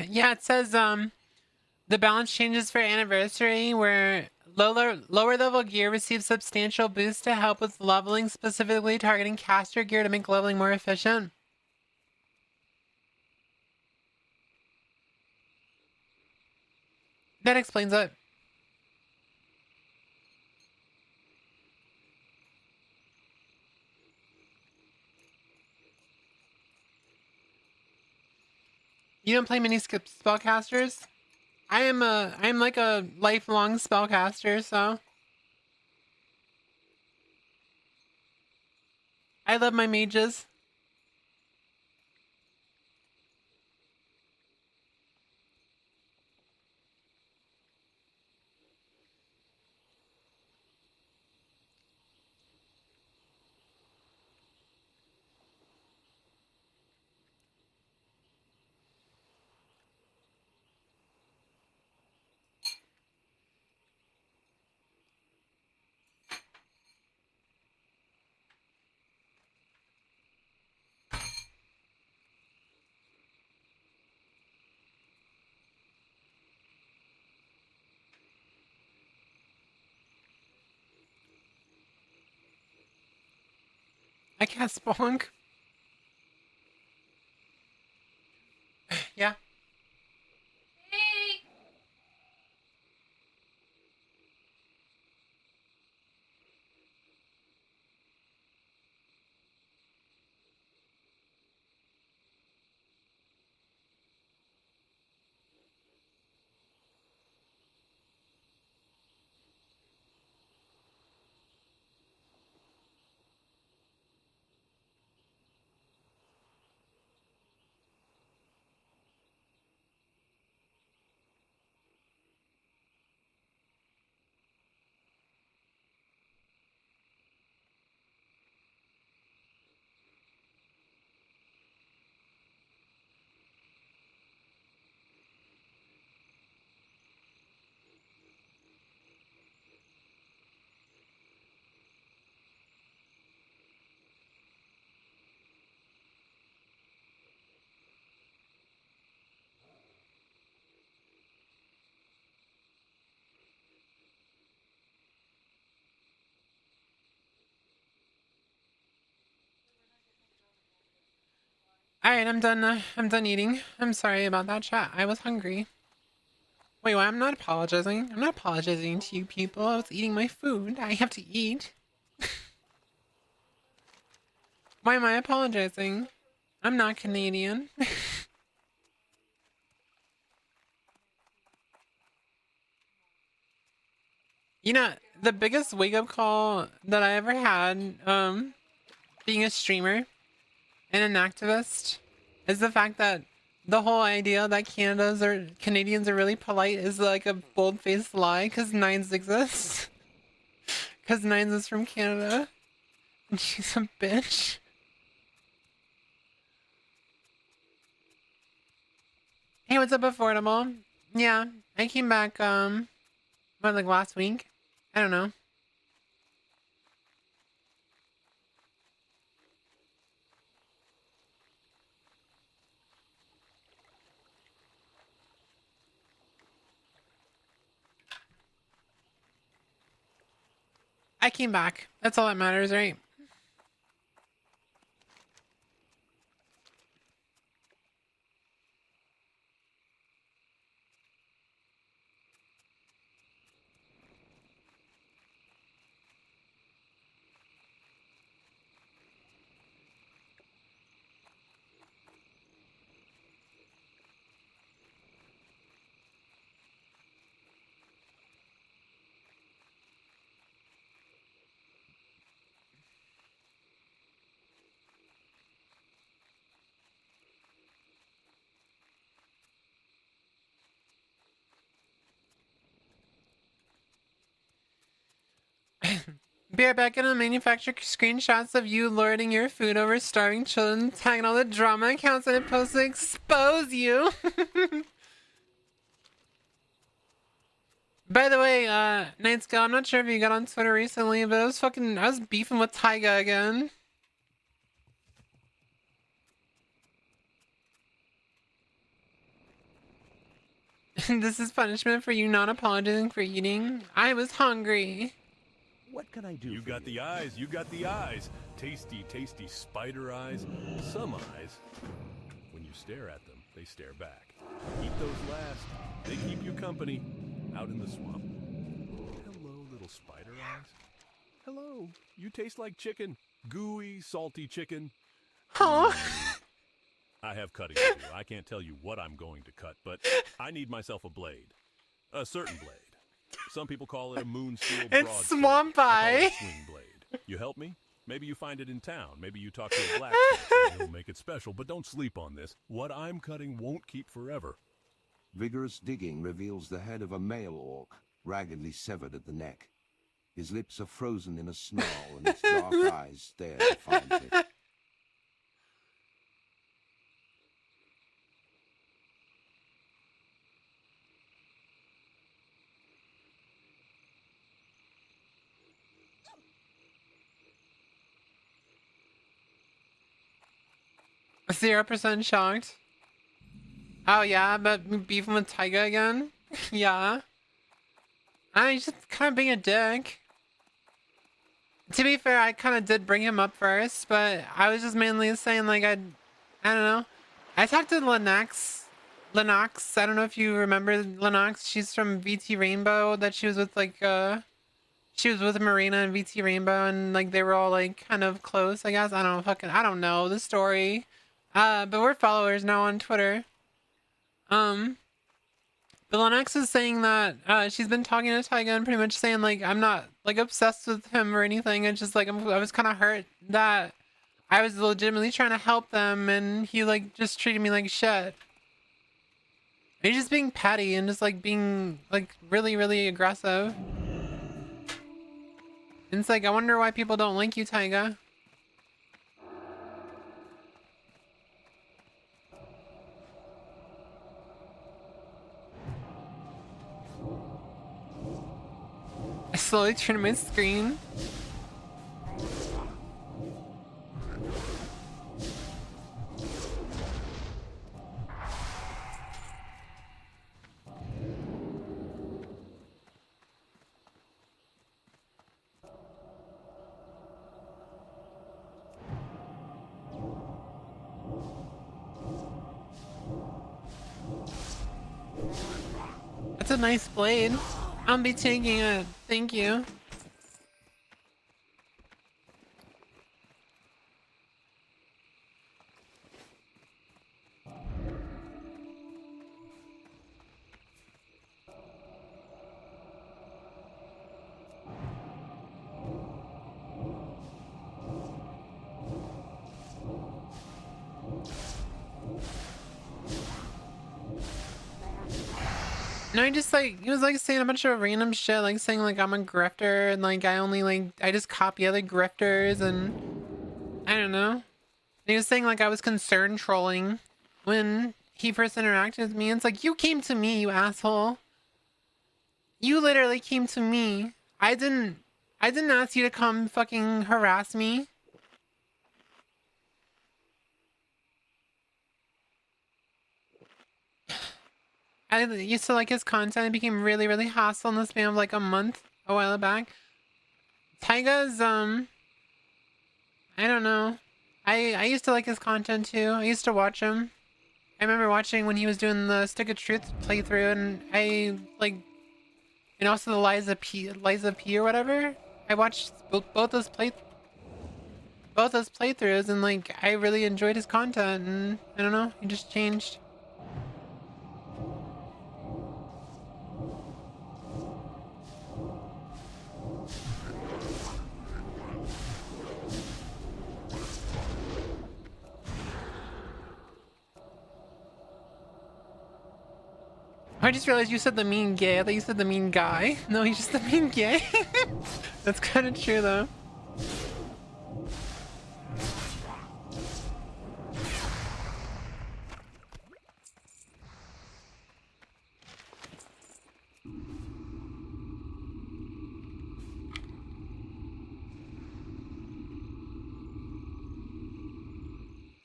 Yeah, it says the balance changes for anniversary where lower level gear receives substantial boost to help with leveling, specifically targeting caster gear to make leveling more efficient. That explains it. You don't play mini skip spellcasters? I'm like a lifelong spellcaster, so I love my mages. I cast Bonk. Yeah. All right, I'm done. I'm done eating. I'm sorry about that, chat. I was hungry. Wait, what? I'm not apologizing. I'm not apologizing to you people. I was eating my food. I have to eat. Why am I apologizing? I'm not Canadian. You know, the biggest wake-up call that I ever had, being a streamer and an activist, is the fact that the whole idea that Canadians are really polite is like a bold-faced lie, because Nines exists. Because Nines is from Canada. And she's a bitch. Hey, what's up, Affordable? Yeah, I came back, what, like last week? I don't know. I came back. That's all that matters, right? Be right back. Gonna manufacture screenshots of you lording your food over starving children, tagging all the drama accounts that it posts to expose you. By the way, Nightscale, I'm not sure if you got on Twitter recently, but I was beefing with Tyga again. This is punishment for you not apologizing for eating. I was hungry. What can I do? You got the eyes, you got the eyes. Tasty, tasty spider eyes. Some eyes, when you stare at them, they stare back. Keep those last. They keep you company out in the swamp. Hello, little spider eyes. Hello. You taste like chicken. Gooey, salty chicken. Oh. I have cutting to do. I can't tell you what I'm going to cut, but I need myself a blade. A certain blade. Some people call it a moon steel broadsword. It's Swamp Eye. I call it a swing blade. You help me? Maybe you find it in town. Maybe you talk to a blacksmith and he'll make it special, but don't sleep on this. What I'm cutting won't keep forever. Vigorous digging reveals the head of a male orc, raggedly severed at the neck. His lips are frozen in a snarl and his dark eyes stare defiantly. %0 shocked. Oh yeah, but beefing with Tyga again? Yeah. I just kind of being a dick. To be fair, I kind of did bring him up first, but I was just mainly saying like I don't know. I talked to Lennox. I don't know if you remember Lennox. She's from VT Rainbow. That she was with she was with Marina and VT Rainbow, and like they were all like kind of close. I guess I don't know the story. But we're followers now on Twitter. But Lennox is saying that she's been talking to Tyga and pretty much saying like I'm not like obsessed with him or anything. It's just like I was kind of hurt that I was legitimately trying to help them and he like just treated me like shit. He's just being petty and just like being like really, really aggressive. And it's like I wonder why people don't like you, Tyga. I slowly turn my screen. That's a nice blade. I'll be taking it. Thank you. No, he was like saying a bunch of random shit, like saying like I'm a grifter and like I just copy other grifters and I don't know. And he was saying like I was concerned trolling when he first interacted with me. And it's like, you came to me, you asshole. You literally came to me. I didn't ask you to come fucking harass me. I used to like his content. It became really, really hostile in the span of like a month a while back. Taiga's, I don't know. I used to like his content too. I used to watch him. I remember watching when he was doing the Stick of Truth playthrough, and I like, and also the Liza P or whatever. I watched both those playthroughs, and like I really enjoyed his content. And I don't know, he just changed. I just realized you said the mean gay. I thought you said the mean guy. No, he's just the mean gay. That's kind of true, though.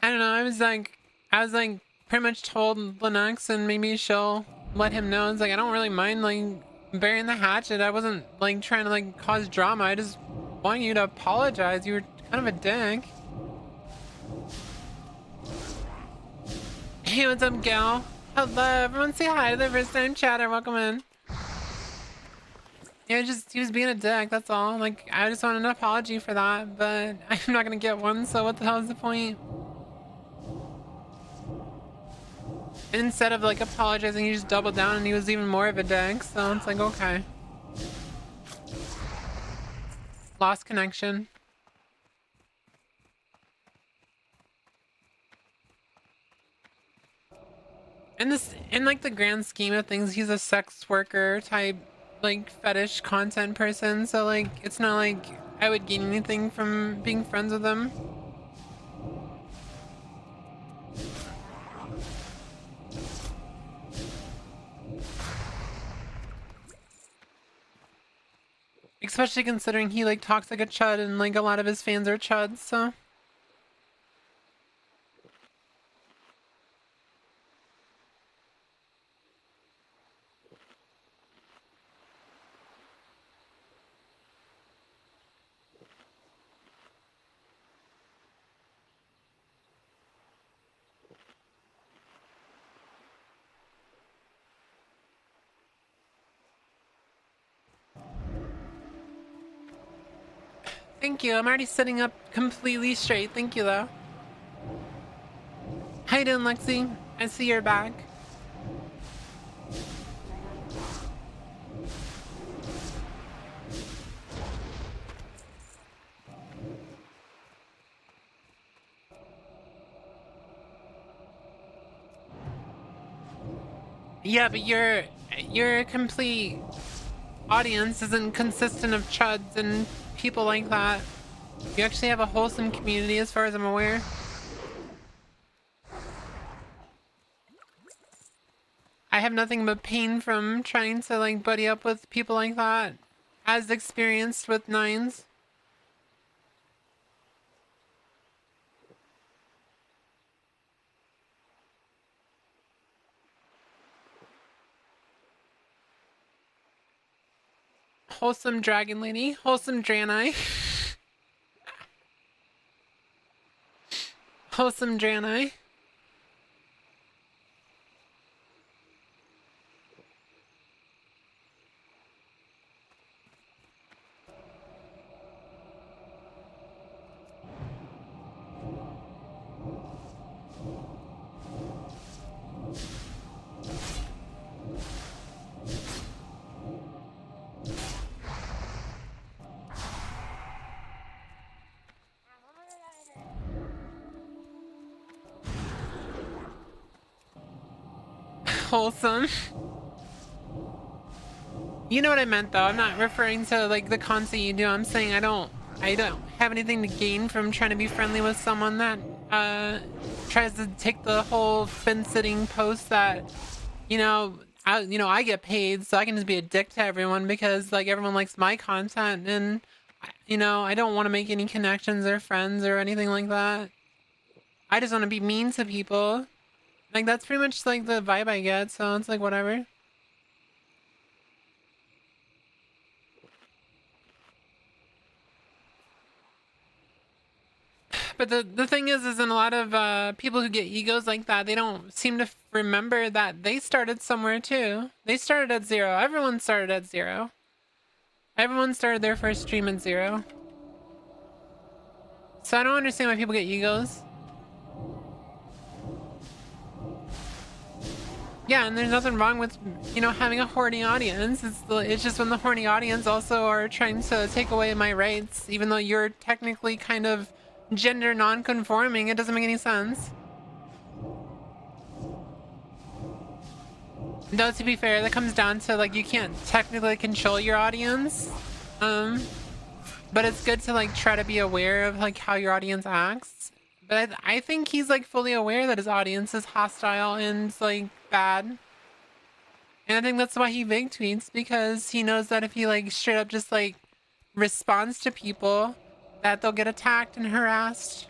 I don't know. I was like, pretty much told Linux, and maybe she'll let him know. It's like, I don't really mind like burying the hatchet. I wasn't like trying to like cause drama. I just want you to apologize. You were kind of a dick. Hey, what's up, gal? Hello, everyone. Say hi to the first time chatter. Welcome in. Yeah, he was being a dick. That's all. Like, I just want an apology for that, but I'm not gonna get one. So what the hell is the point? And instead of like apologizing, he just doubled down and he was even more of a dick. So it's like, okay. Lost connection. In like the grand scheme of things, he's a sex worker type, like fetish content person. So like, it's not like I would gain anything from being friends with him. Especially considering he like talks like a chud and like a lot of his fans are chuds, so. Thank you. I'm already sitting up completely straight. Thank you, though. How you doing, Lexi? I see you're back. Yeah, but your complete audience isn't consistent of chuds and people like that. You actually have a wholesome community as far as I'm aware. I have nothing but pain from trying to like buddy up with people like that, as experienced with nines. Wholesome dragon lady, wholesome Draenei. Wholesome Draenei. wholesome. You know what I meant though. I'm not referring to like the cons that you do. I'm saying I don't have anything to gain from trying to be friendly with someone that tries to take the whole fin-sitting post that, I get paid so I can just be a dick to everyone because like everyone likes my content, and I don't want to make any connections or friends or anything like that. I just want to be mean to people. Like that's pretty much like the vibe I get, so it's like whatever. But the thing is in a lot of people who get egos like that, they don't seem to remember that they started somewhere too. They started at 0. Everyone started at 0. Everyone started their first stream at 0. So I don't understand why people get egos. Yeah, and there's nothing wrong with, having a horny audience. It's just when the horny audience also are trying to take away my rights, even though you're technically kind of gender non-conforming, it doesn't make any sense. Though, to be fair, that comes down to, like, you can't technically control your audience. But it's good to, like, try to be aware of, like, how your audience acts. But I think he's, like, fully aware that his audience is hostile and, like, bad. And I think that's why he big tweets, because he knows that if he, like, straight up just, like, responds to people, that they'll get attacked and harassed.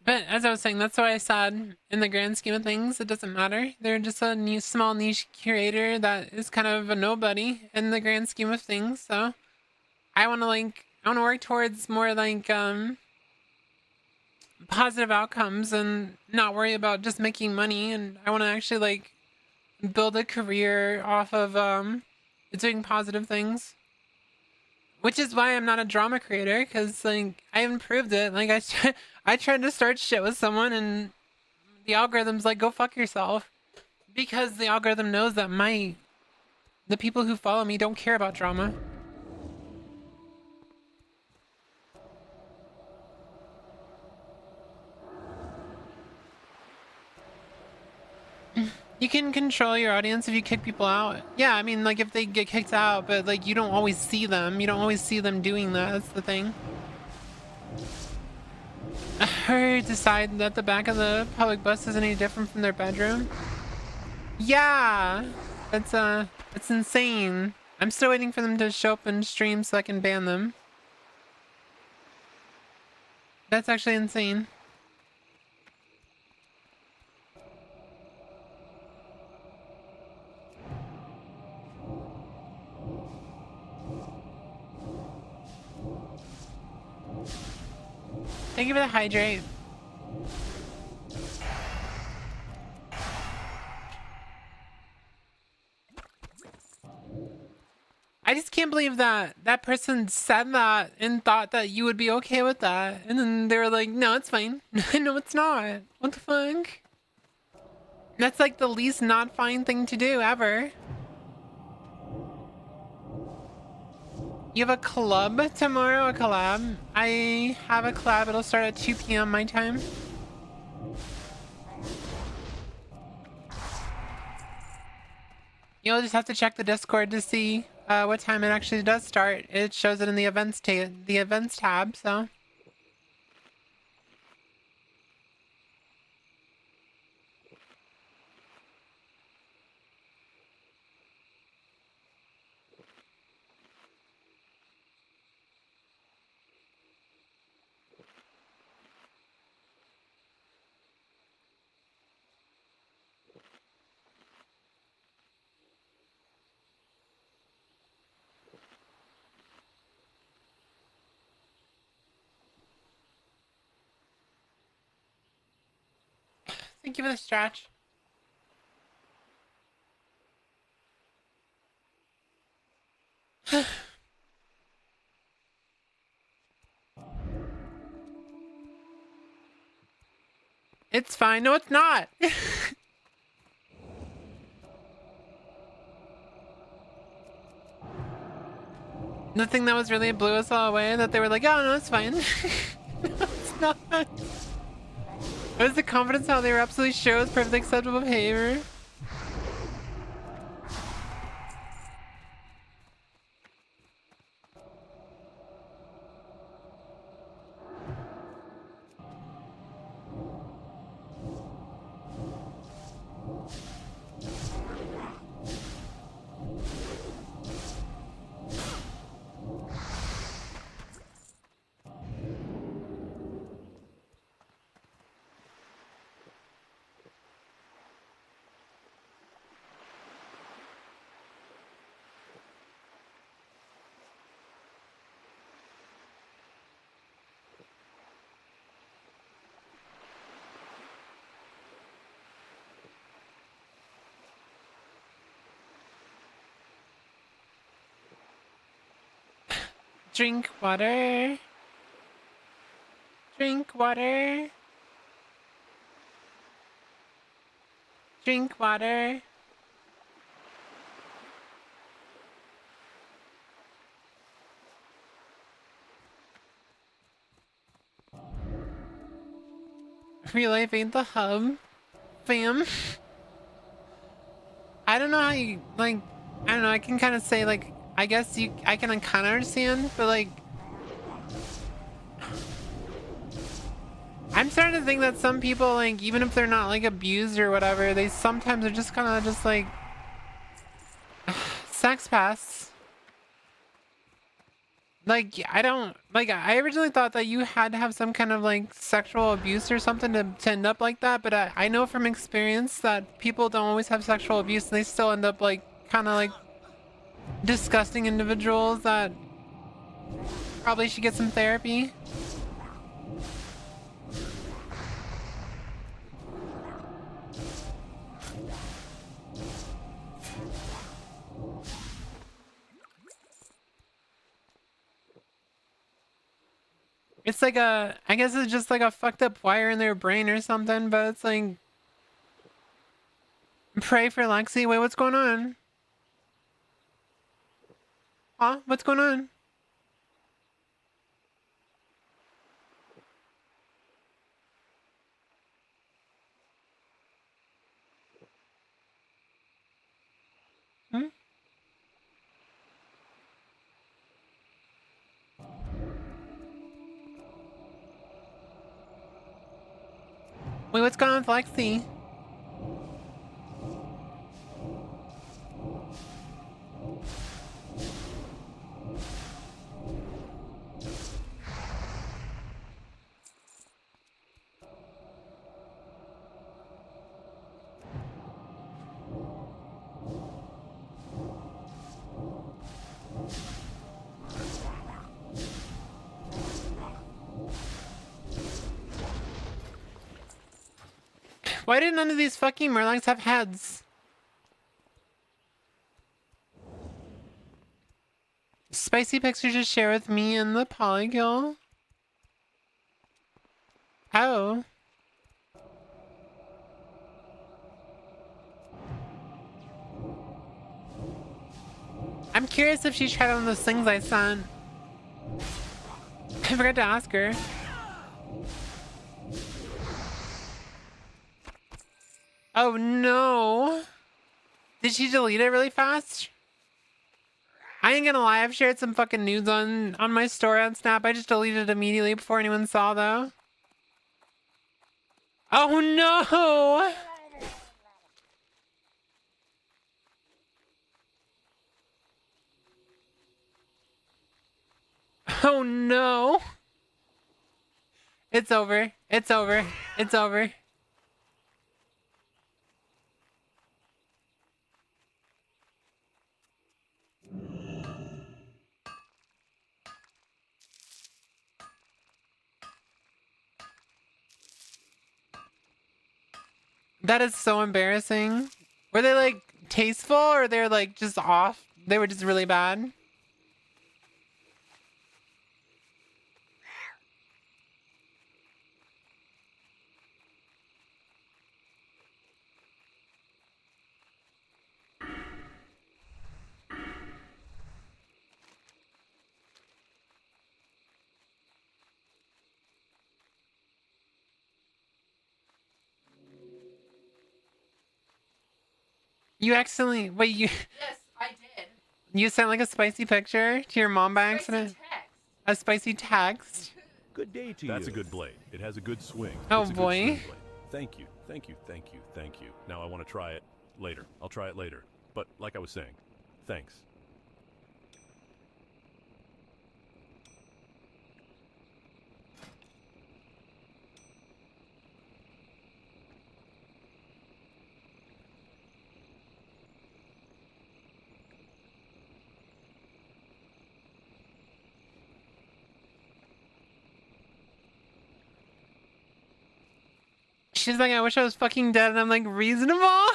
But as I was saying, that's why I said, in the grand scheme of things, it doesn't matter. They're just a new small niche curator that is kind of a nobody in the grand scheme of things. So I want to work towards more like positive outcomes and not worry about just making money. And I want to actually like build a career off of doing positive things. Which is why I'm not a drama creator, because like I haven't proved it. Like I tried to start shit with someone and the algorithm's like, go fuck yourself. Because the algorithm knows that the people who follow me don't care about drama. You can control your audience if you kick people out. Yeah, I mean, like if they get kicked out, but like you don't always see them. You don't always see them doing that. That's the thing. Or decide that the back of the public bus isn't any different from their bedroom. Yeah, it's insane. I'm still waiting for them to show up in stream so I can ban them. That's actually insane. Thank you for the hydrate. I just can't believe that that person said that and thought that you would be okay with that. And then they were like, no, it's fine. No, it's not. What the fuck? That's like the least not fine thing to do ever. You have a club tomorrow? A collab? I have a collab. It'll start at 2 p.m. my time. You'll just have to check the Discord to see what time it actually does start. It shows it in the events tab, so. Thank you for the stretch. It's fine. No, it's not. The thing that was really blew us all away, that they were like, oh, no, it's fine. No, it's not. It was the confidence how they were absolutely sure it was perfectly acceptable behavior. Drink water. Drink water. Drink water. Real life ain't the hub, fam. I don't know how you, like, I don't know, I can kind of say, like, I guess I can kind of understand, but, like, I'm starting to think that some people, like, even if they're not, like, abused or whatever, they sometimes are just kind of just, like, sex pests. Like, I don't, like, I originally thought that you had to have some kind of, like, sexual abuse or something to end up like that, but I know from experience that people don't always have sexual abuse and they still end up, like, kind of, like, disgusting individuals that probably should get some therapy. It's like I guess it's just like a fucked up wire in their brain or something, but it's like, pray for Lexi. Wait, what's going on? Huh? What's going on? Hmm? Wait, what's going on with Lexi? Why did none of these fucking Murlocs have heads? Spicy pictures to share with me and the Polykill. Oh. I'm curious if she tried on those things I sent. I forgot to ask her. Oh no. Did she delete it really fast? I ain't gonna lie, I've shared some fucking nudes on my story on Snap. I just deleted it immediately before anyone saw though. Oh no! Oh no! It's over. It's over. It's over. That is so embarrassing. Were they like tasteful or they're like just off? They were just really bad. You accidentally wait. You Yes, I did. you sent like a spicy picture to your mom by accident. Text. A spicy text. Good day to you. That's a good blade. It has a good swing. Oh, it's a boy. good swing blade. Thank you, thank you, thank you, thank you. Now I want to try it later. I'll try it later. But like I was saying, thanks. She's like, I wish I was fucking dead, and I'm like, reasonable?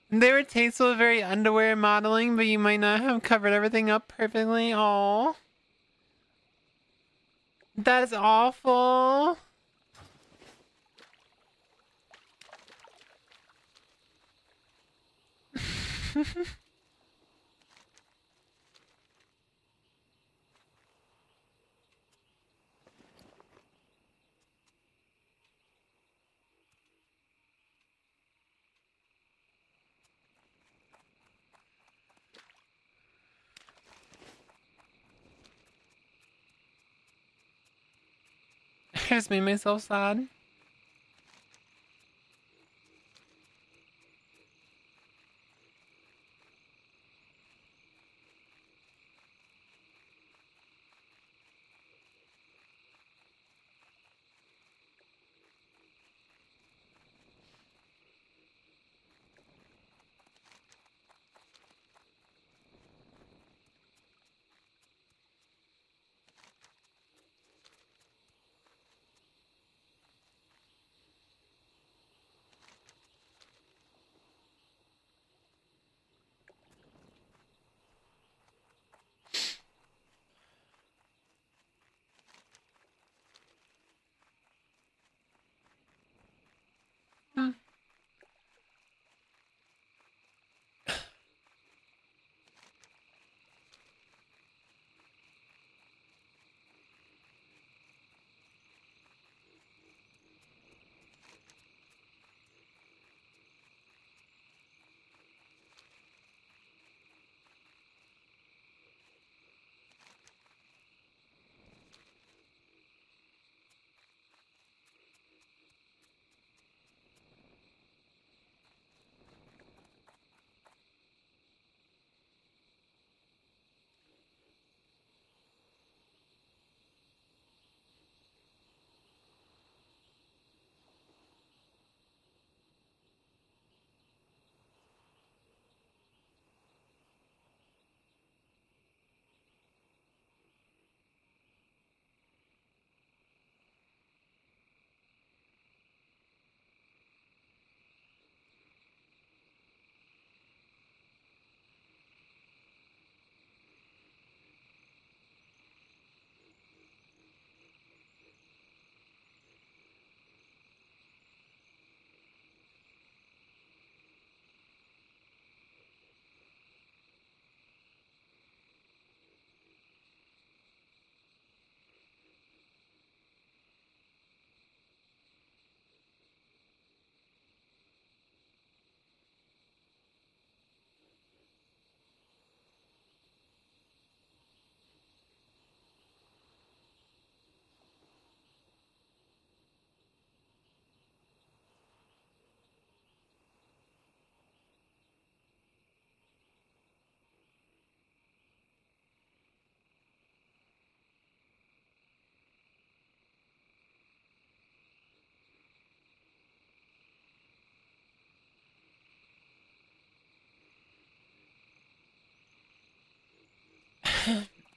They were tasteful with very underwear modeling, but you might not have covered everything up perfectly. Oh, that is awful. I just made myself sad. Hmm.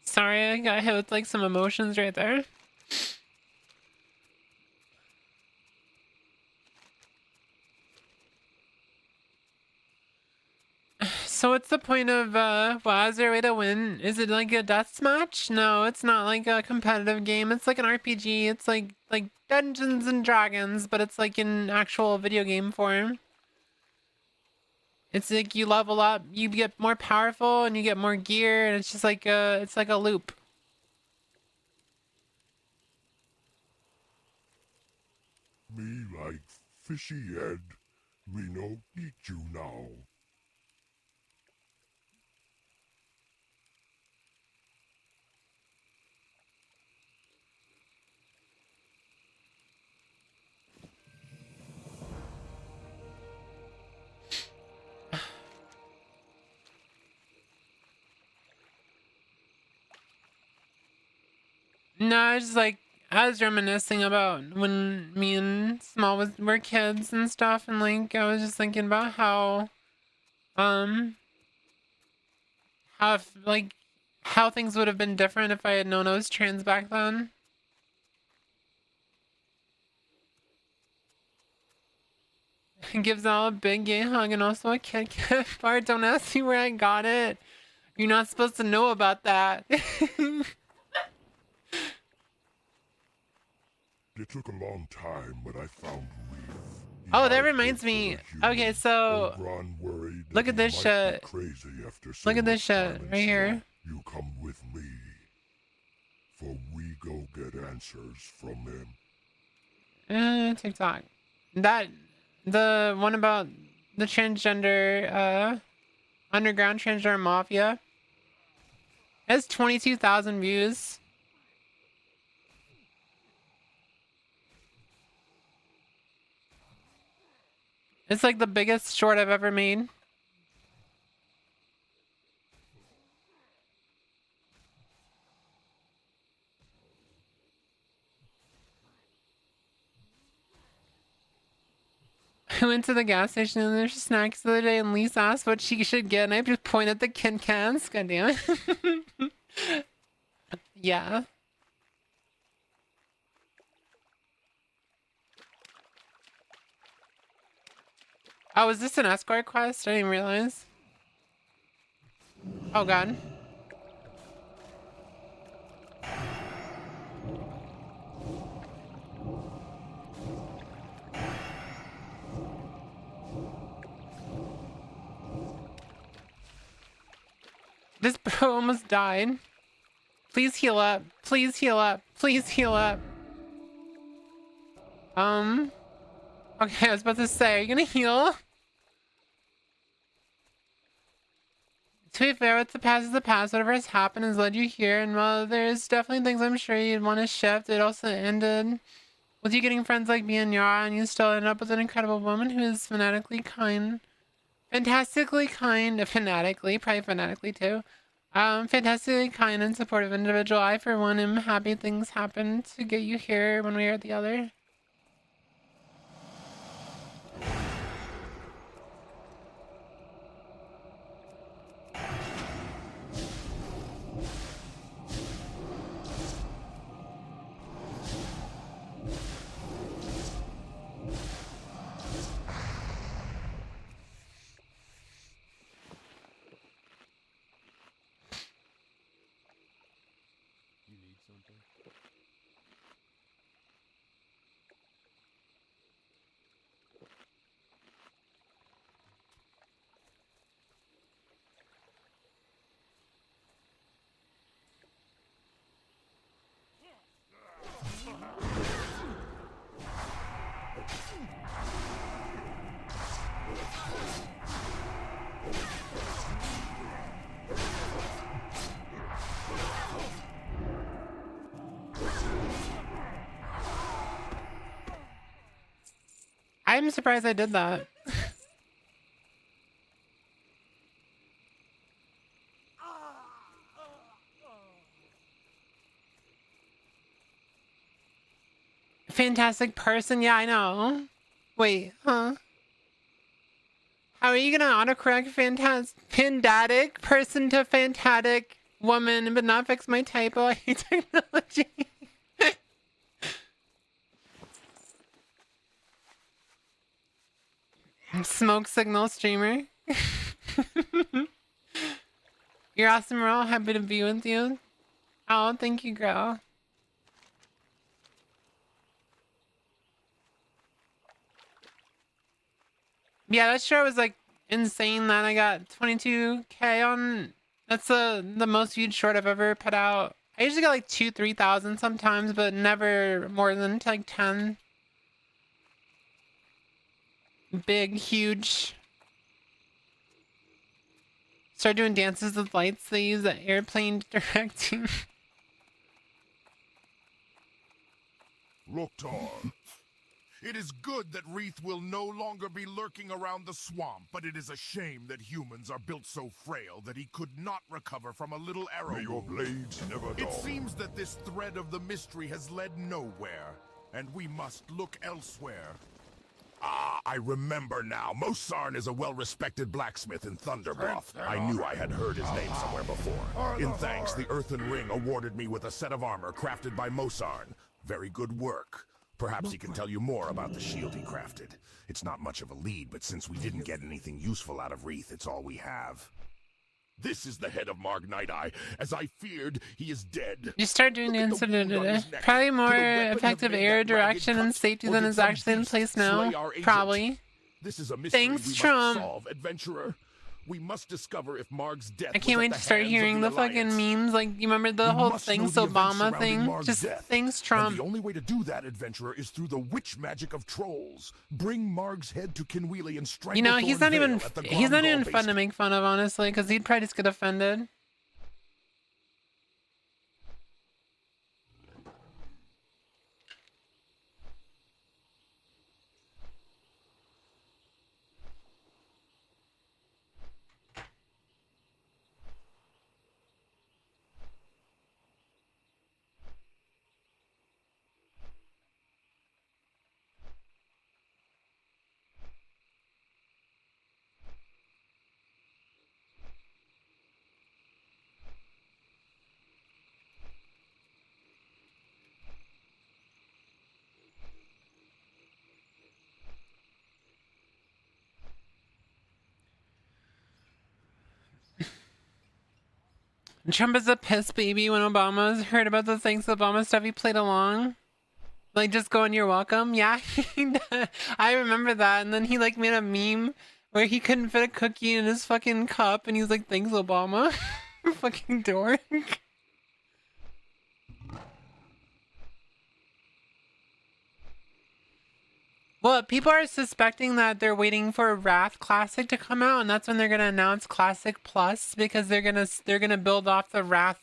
Sorry, I got hit with like some emotions right there. So what's the point of well, is there a way to win? Is it like a death match? No, it's not like a competitive game. It's like an RPG. It's like Dungeons and Dragons, but it's like in actual video game form. It's like you level up, you get more powerful, and you get more gear, and it's just like it's like a loop. Me like fishy head. Me no eat you now. No, I was just like, I was reminiscing about when me and Small were kids and stuff, and like, I was just thinking about um, like, how things would have been different if I had known I was trans back then. Gives all a big gay hug and also a Kit Kat bar. Don't ask me where I got it. You're not supposed to know about that. It took a long time, but I found Whooith. Oh, that reminds me. Okay, so look at this shit. Look at this shit right here. You come with me, for we go get answers from him. TikTok. The one about the transgender, underground transgender mafia. It has 22,000 views. It's like the biggest short I've ever made. I went to the gas station and there's snacks the other day and Lisa asked what she should get and I just pointed at the Kit Kats. God damn it. Yeah. Oh, is this an escort quest? I didn't realize. Oh god. This bro almost died. Please heal up. Please heal up. Please heal up. Okay, I was about to say, are you gonna heal? To be fair, what's the past is the past. Whatever has happened has led you here, and while there's definitely things I'm sure you'd want to shift, it also ended with you getting friends like me and Yara, and you still end up with an incredible woman who is fanatically kind. Fantastically kind, fanatically, probably fanatically too. Fantastically kind and supportive individual. I, for one, am happy things happened to get you here one way or the other. I'm surprised I did that. Fantastic person? Yeah, I know. Wait, huh? How are you gonna autocorrect fantastic person to fantastic woman but not fix my typo? I hate technology. Smoke signal streamer. You're awesome, Earl. Happy to be with you. Oh, thank you, girl. Yeah, that sure was like insane that I got 22K on. That's the most viewed short I've ever put out. I usually get like 2,000-3,000 sometimes, but never more than like 10. Big, huge. Start doing dances with lights. They use the airplane directing. Loktar. It is good that Wreath will no longer be lurking around the swamp, but it is a shame that humans are built so frail that he could not recover from a little arrow. May your blades never dull. It seems that this thread of the mystery has led nowhere, and we must look elsewhere. Ah, I remember now. Mosarn is a well-respected blacksmith in Thunderbluff. I knew I had heard his name somewhere before. In thanks, the Earthen Ring awarded me with a set of armor crafted by Mosarn. Very good work. Perhaps he can tell you more about the shield he crafted. It's not much of a lead, but since we didn't get anything useful out of Wreath, it's all we have. This is the head of Marg Nighteye. As I feared, he is dead. You start doing the incident. Probably more effective air direction and safety than is actually in place now. Probably. This is a mystery Thanks, we Trump. must solve, adventurer. We must discover if Marg's death. I can't wait to start hearing the fucking memes. Like, you remember the whole Thanks Obama thing? Just thanks Trump. And the only way to do that, adventurer, is through the witch magic of trolls. Bring Marg's head to Kinwheely and strangle. You know, he's not even Glomgol fun to make fun of, honestly, because he'd probably just get offended. Trump is a piss baby when Obama's heard about the Thanks Obama stuff. He played along. Like, just going, you're welcome. Yeah, I remember that. And then he, like, made a meme where he couldn't fit a cookie in his fucking cup. And he's like, thanks, Obama. Fucking dork. Well, people are suspecting that they're waiting for Wrath Classic to come out, and that's when they're gonna announce Classic Plus, because they're gonna build off the Wrath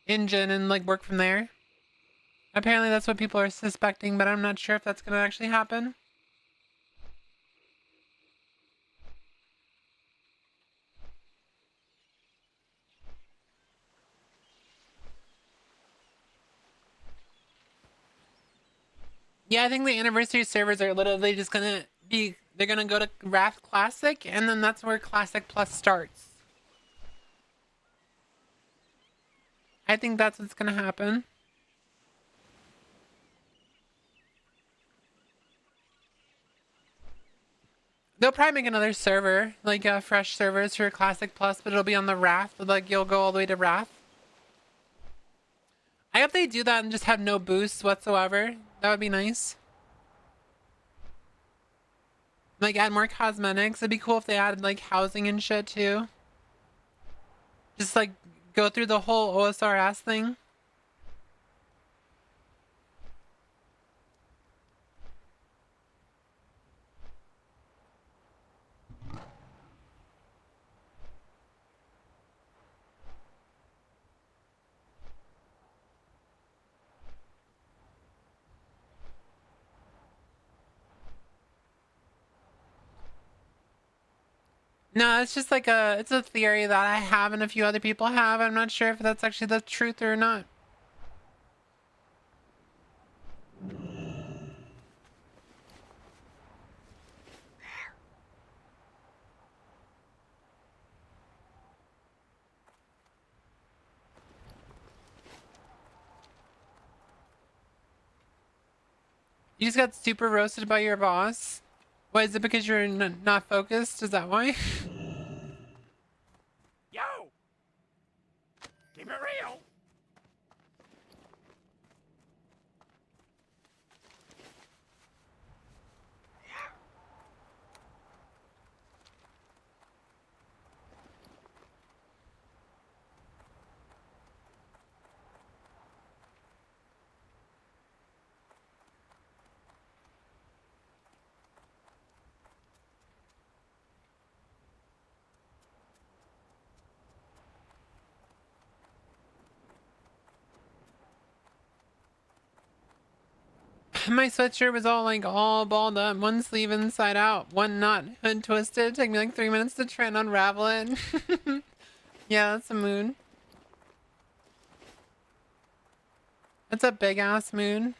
engine and like work from there. Apparently, that's what people are suspecting, but I'm not sure if that's gonna actually happen. Yeah, I think the anniversary servers are literally just gonna be, they're gonna go to Wrath Classic, and then that's where Classic Plus starts. I think that's what's gonna happen. They'll probably make another server, like fresh servers for Classic Plus, but it'll be on the Wrath, like you'll go all the way to Wrath. I hope they do that and just have no boosts whatsoever. That would be nice. Like, add more cosmetics. It'd be cool if they added, like, housing and shit, too. Just, like, go through the whole OSRS thing. No, it's just like it's a theory that I have and a few other people have. I'm not sure if that's actually the truth or not. You just got super roasted by your boss? Why, is it because you're not focused? Is that why? Yo! Keep it real! My sweatshirt was all balled up, one sleeve inside out, one knot hood twisted. It took me like 3 minutes to try and unravel it. Yeah, that's a mood. That's a big ass mood.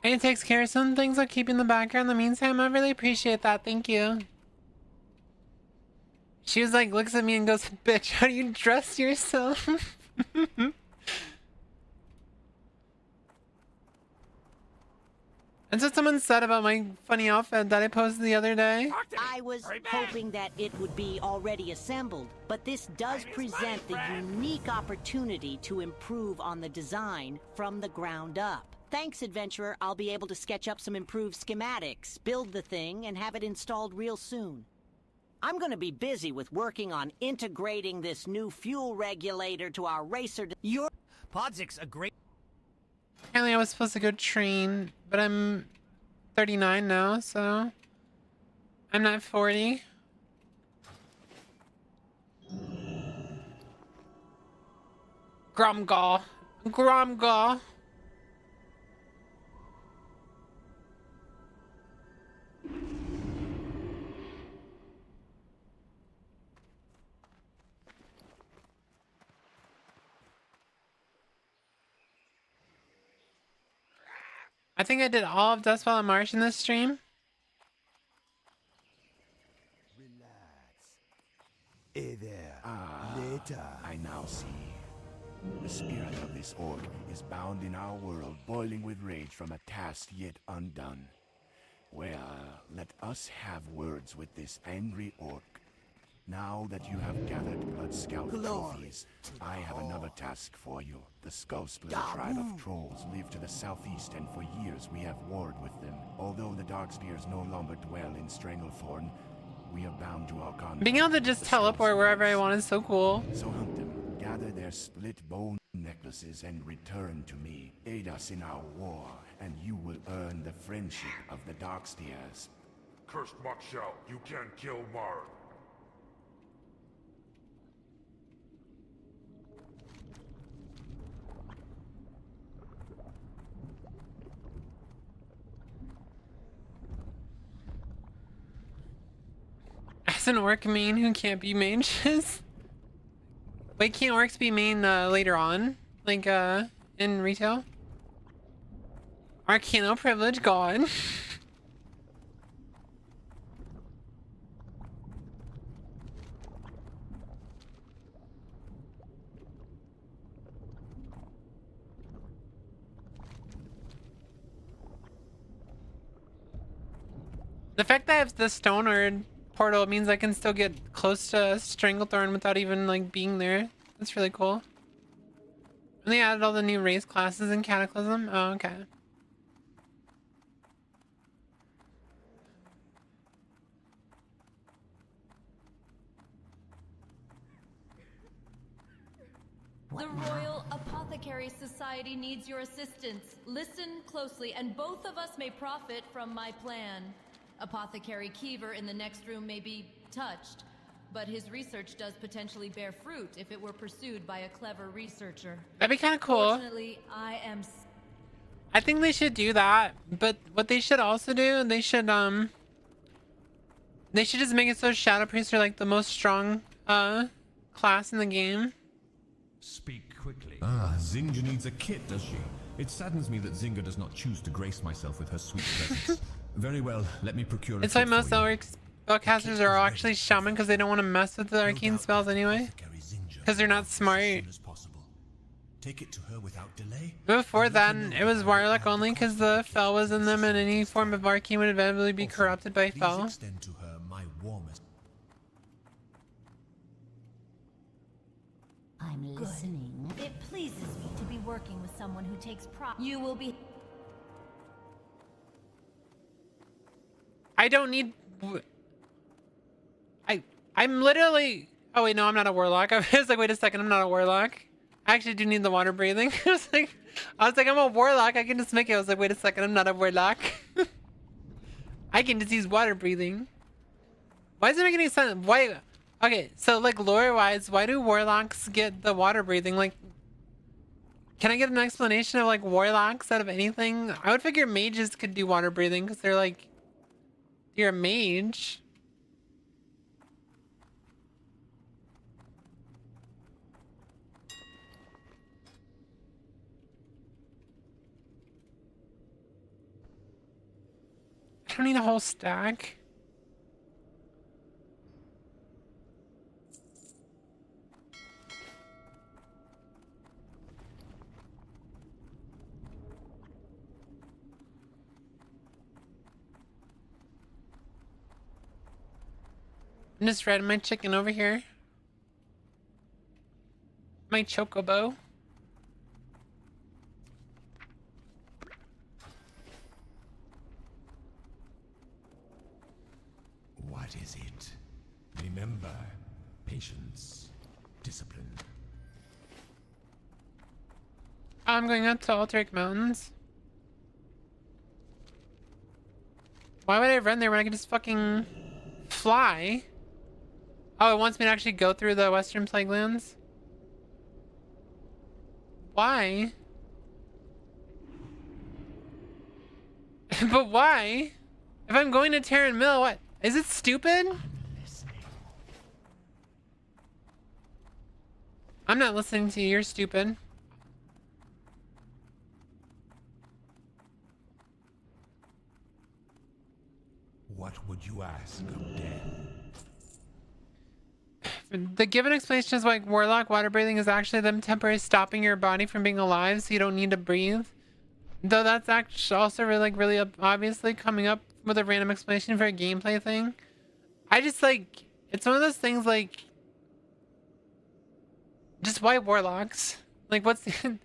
It takes care of some things I'll keep in the background. In the meantime, I really appreciate that. Thank you. She was like, looks at me and goes, bitch, how do you dress yourself? That's what someone said about my funny outfit that I posted the other day. I was hoping that it would be already assembled, but this does present the unique opportunity to improve on the design from the ground up. Thanks, adventurer. I'll be able to sketch up some improved schematics, build the thing, and have it installed real soon. I'm gonna be busy with working on integrating this new fuel regulator to our racer. Your Podzik's a great... Apparently I was supposed to go train, but I'm 39 now, so I'm not 40. Grumgaw. Grumgaw. I think I did all of Dustfall and Marsh in this stream. Relax. Hey there. Later. I now see. The spirit of this orc is bound in our world, boiling with rage from a task yet undone. Well, let us have words with this angry orc. Now that you have gathered Blood Scout trophies, I have another task for you. The Skullsplitter tribe of trolls live to the southeast, and for years we have warred with them. Although the Darkspears no longer dwell in Stranglethorn, we are bound to our contract. Being able to just teleport wherever I want is so cool. So hunt them, gather their split bone necklaces, and return to me. Aid us in our war, and you will earn the friendship of the Darkspears. Cursed Muckshell, you can't kill Marg. As an orc main who can't be mages? Wait, can't orcs be main later on? Like in retail? Arcano privilege gone. The fact that I have the Stoneward portal means I can still get close to Stranglethorn without even like being there. That's really cool. And they added all the new race classes in Cataclysm. Oh, okay. The Royal Apothecary Society needs your assistance. Listen closely, and both of us may profit from my plan. Apothecary Kiever in the next room may be touched, but his research does potentially bear fruit if it were pursued by a clever researcher. That'd be kind of cool. Fortunately, I think they should do that, but what they should also do, they should just make it so Shadow Priests are like the most strong class in the game. Speak quickly. Ah, Zinga needs a kit, does she? It saddens me that Zinga does not choose to grace myself with her sweet presence. Very well, let me procure a It's why kit most for you. orcs spellcasters are actually shaman because they don't want to mess with the arcane spells anyway. Because they're not smart. Take it to her without delay. Before then, it was warlock only because the fel was in them, and any form of arcane would inevitably be corrupted by Please fel. extend to her my warmest. I'm listening. It pleases me to be working with someone who takes pride. You will be. I don't need. I'm literally. Oh wait, no, I'm not a warlock. I was like, wait a second, I'm not a warlock. I actually do need the water breathing. I was like, I'm a warlock. I can just make it. I was like, wait a second, I'm not a warlock. I can just use water breathing. Why does it make any sense? Why? Okay, so like lore-wise, why do warlocks get the water breathing? Like, can I get an explanation of like warlocks out of anything? I would figure mages could do water breathing because they're like, you're a mage. I don't need a whole stack. I'm just riding my chicken over here. My chocobo. What is it? Remember, patience, discipline. I'm going up to Alteric Mountains. Why would I run there when I can just fucking fly? Oh, it wants me to actually go through the Western Plaguelands? Why? But why? If I'm going to Terran Mill, what? Is it stupid? I'm not listening to you, you're stupid. What would you ask of death? The given explanation is like warlock water breathing is actually them temporarily stopping your body from being alive so you don't need to breathe. Though that's actually also really obviously coming up with a random explanation for a gameplay thing. I just like, it's one of those things like, just why warlocks? Like what's the...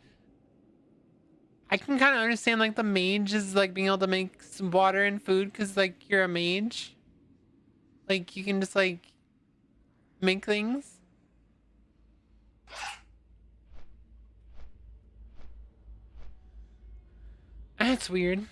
I can kind of understand like the mage is like being able to make some water and food because like you're a mage. Like you can just like make things. That's weird.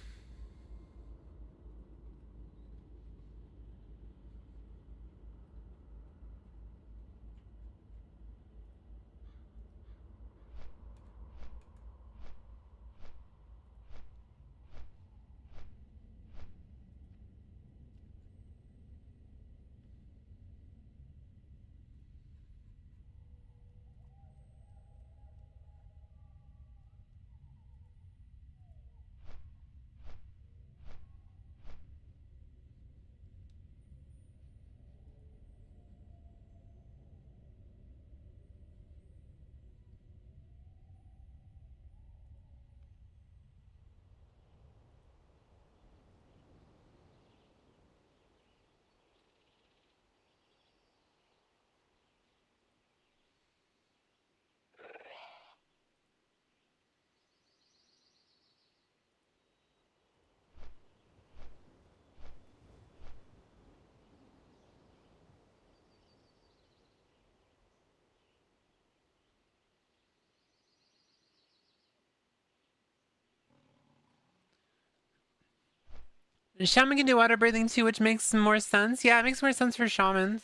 Shaman can do water breathing too, which makes more sense. Yeah, it makes more sense for shamans.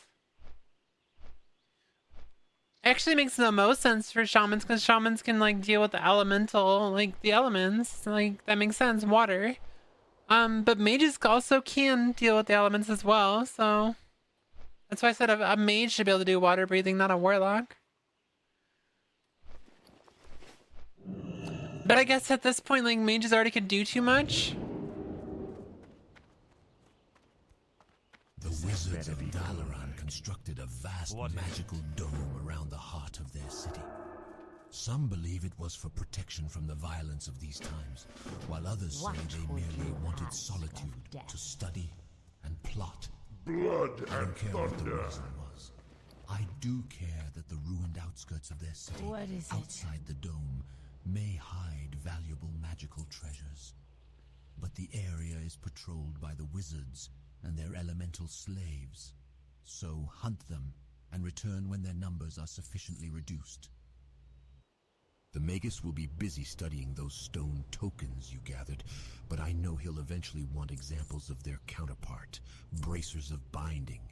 Actually makes the most sense for shamans because shamans can like deal with the elemental, like the elements. Like that makes sense. Water. But mages also can deal with the elements as well. So that's why I said a mage should be able to do water breathing, not a warlock. But I guess at this point, like mages already could do too much. The wizards of Dalaran constructed a vast magical dome around the heart of their city. Some believe it was for protection from the violence of these times, while others say they merely wanted solitude to study and plot. Blood I and don't care what the thunder. reason was. I do care that the ruined outskirts of their city, What is it? outside the dome, may hide valuable magical treasures. But the area is patrolled by the wizards and their elemental slaves. So hunt them and return when their numbers are sufficiently reduced. The Magus will be busy studying those stone tokens you gathered, but I know he'll eventually want examples of their counterpart, bracers of binding.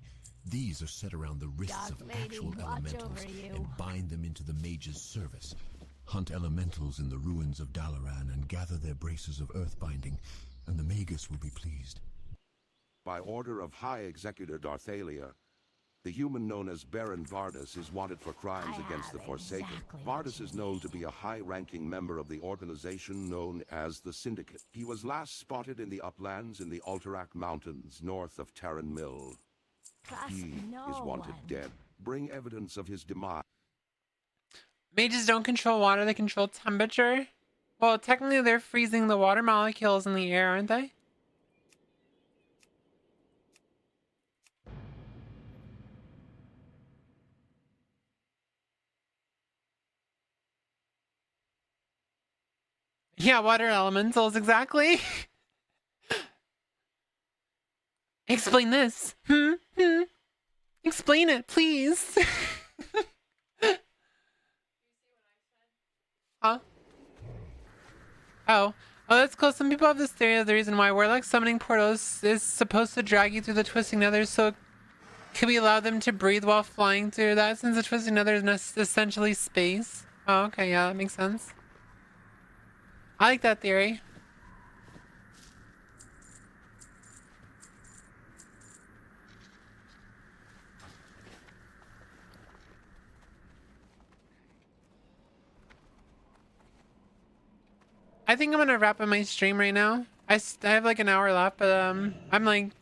These are set around the wrists of actual elementals and bind them into the mage's service. Hunt elementals in the ruins of Dalaran and gather their bracers of earth binding, and the Magus will be pleased. By order of High Executor Darthalia, the human known as Baron Vardus is wanted for crimes against the Forsaken. Vardus is known to be a high-ranking member of the organization known as the Syndicate. He was last spotted in the uplands in the Alterac Mountains, north of Terran Mill. He is wanted dead. Bring evidence of his demise. Mages don't control water, they control temperature. Well, technically they're freezing the water molecules in the air, aren't they? Yeah, water elementals, exactly. Explain this. Explain it, please. Huh? Oh, that's cool. Some people have this theory of the reason why Warlock summoning portals is supposed to drag you through the Twisting Nether, so can we allow them to breathe while flying through that, since the Twisting Nether is essentially space? Oh, okay, yeah, that makes sense. I like that theory. I think I'm gonna wrap up my stream right now. I have like an hour left, but I'm like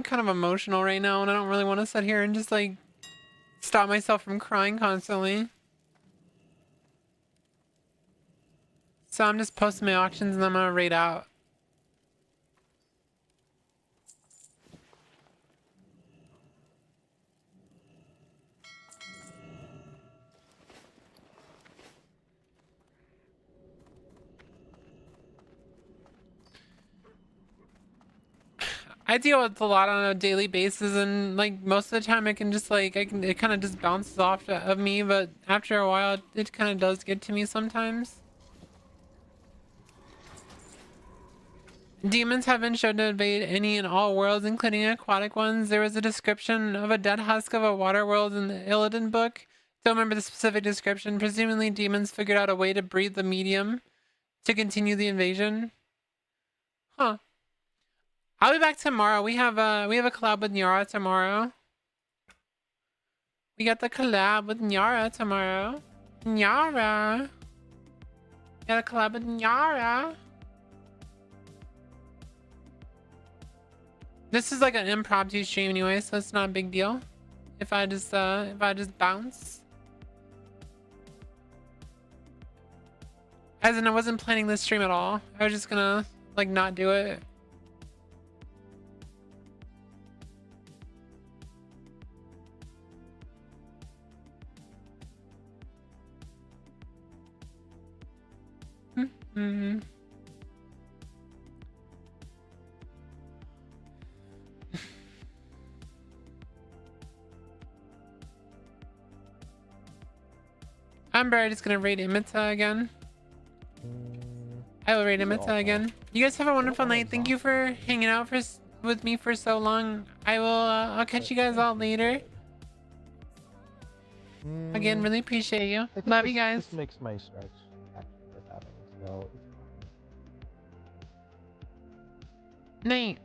kind of emotional right now, and I don't really want to sit here and just like stop myself from crying constantly. So I'm just posting my auctions and I'm gonna raid out. I deal with a lot on a daily basis, and like most of the time I can just like it kind of just bounces off of me, but after a while it kind of does get to me sometimes. Demons have been shown to invade any and all worlds, including aquatic ones. There was a description of a dead husk of a water world in the Illidan book. Don't remember the specific description. Presumably demons figured out a way to breathe the medium to continue the invasion. Huh. I'll be back tomorrow. We have a collab with Nyara tomorrow. We got the collab with Nyara tomorrow. Nyara. Got a collab with Nyara. This is like an impromptu stream anyway, so it's not a big deal. If I just bounce. As in, I wasn't planning this stream at all. I was just gonna like not do it. I'm just gonna raid Imita again. I will raid Imita again. You guys have a wonderful night. Thank you for hanging out with me for so long. I will. I'll catch you guys all later. Again, really appreciate you. Love you guys. This makes my stretch actually worth having. So. Night.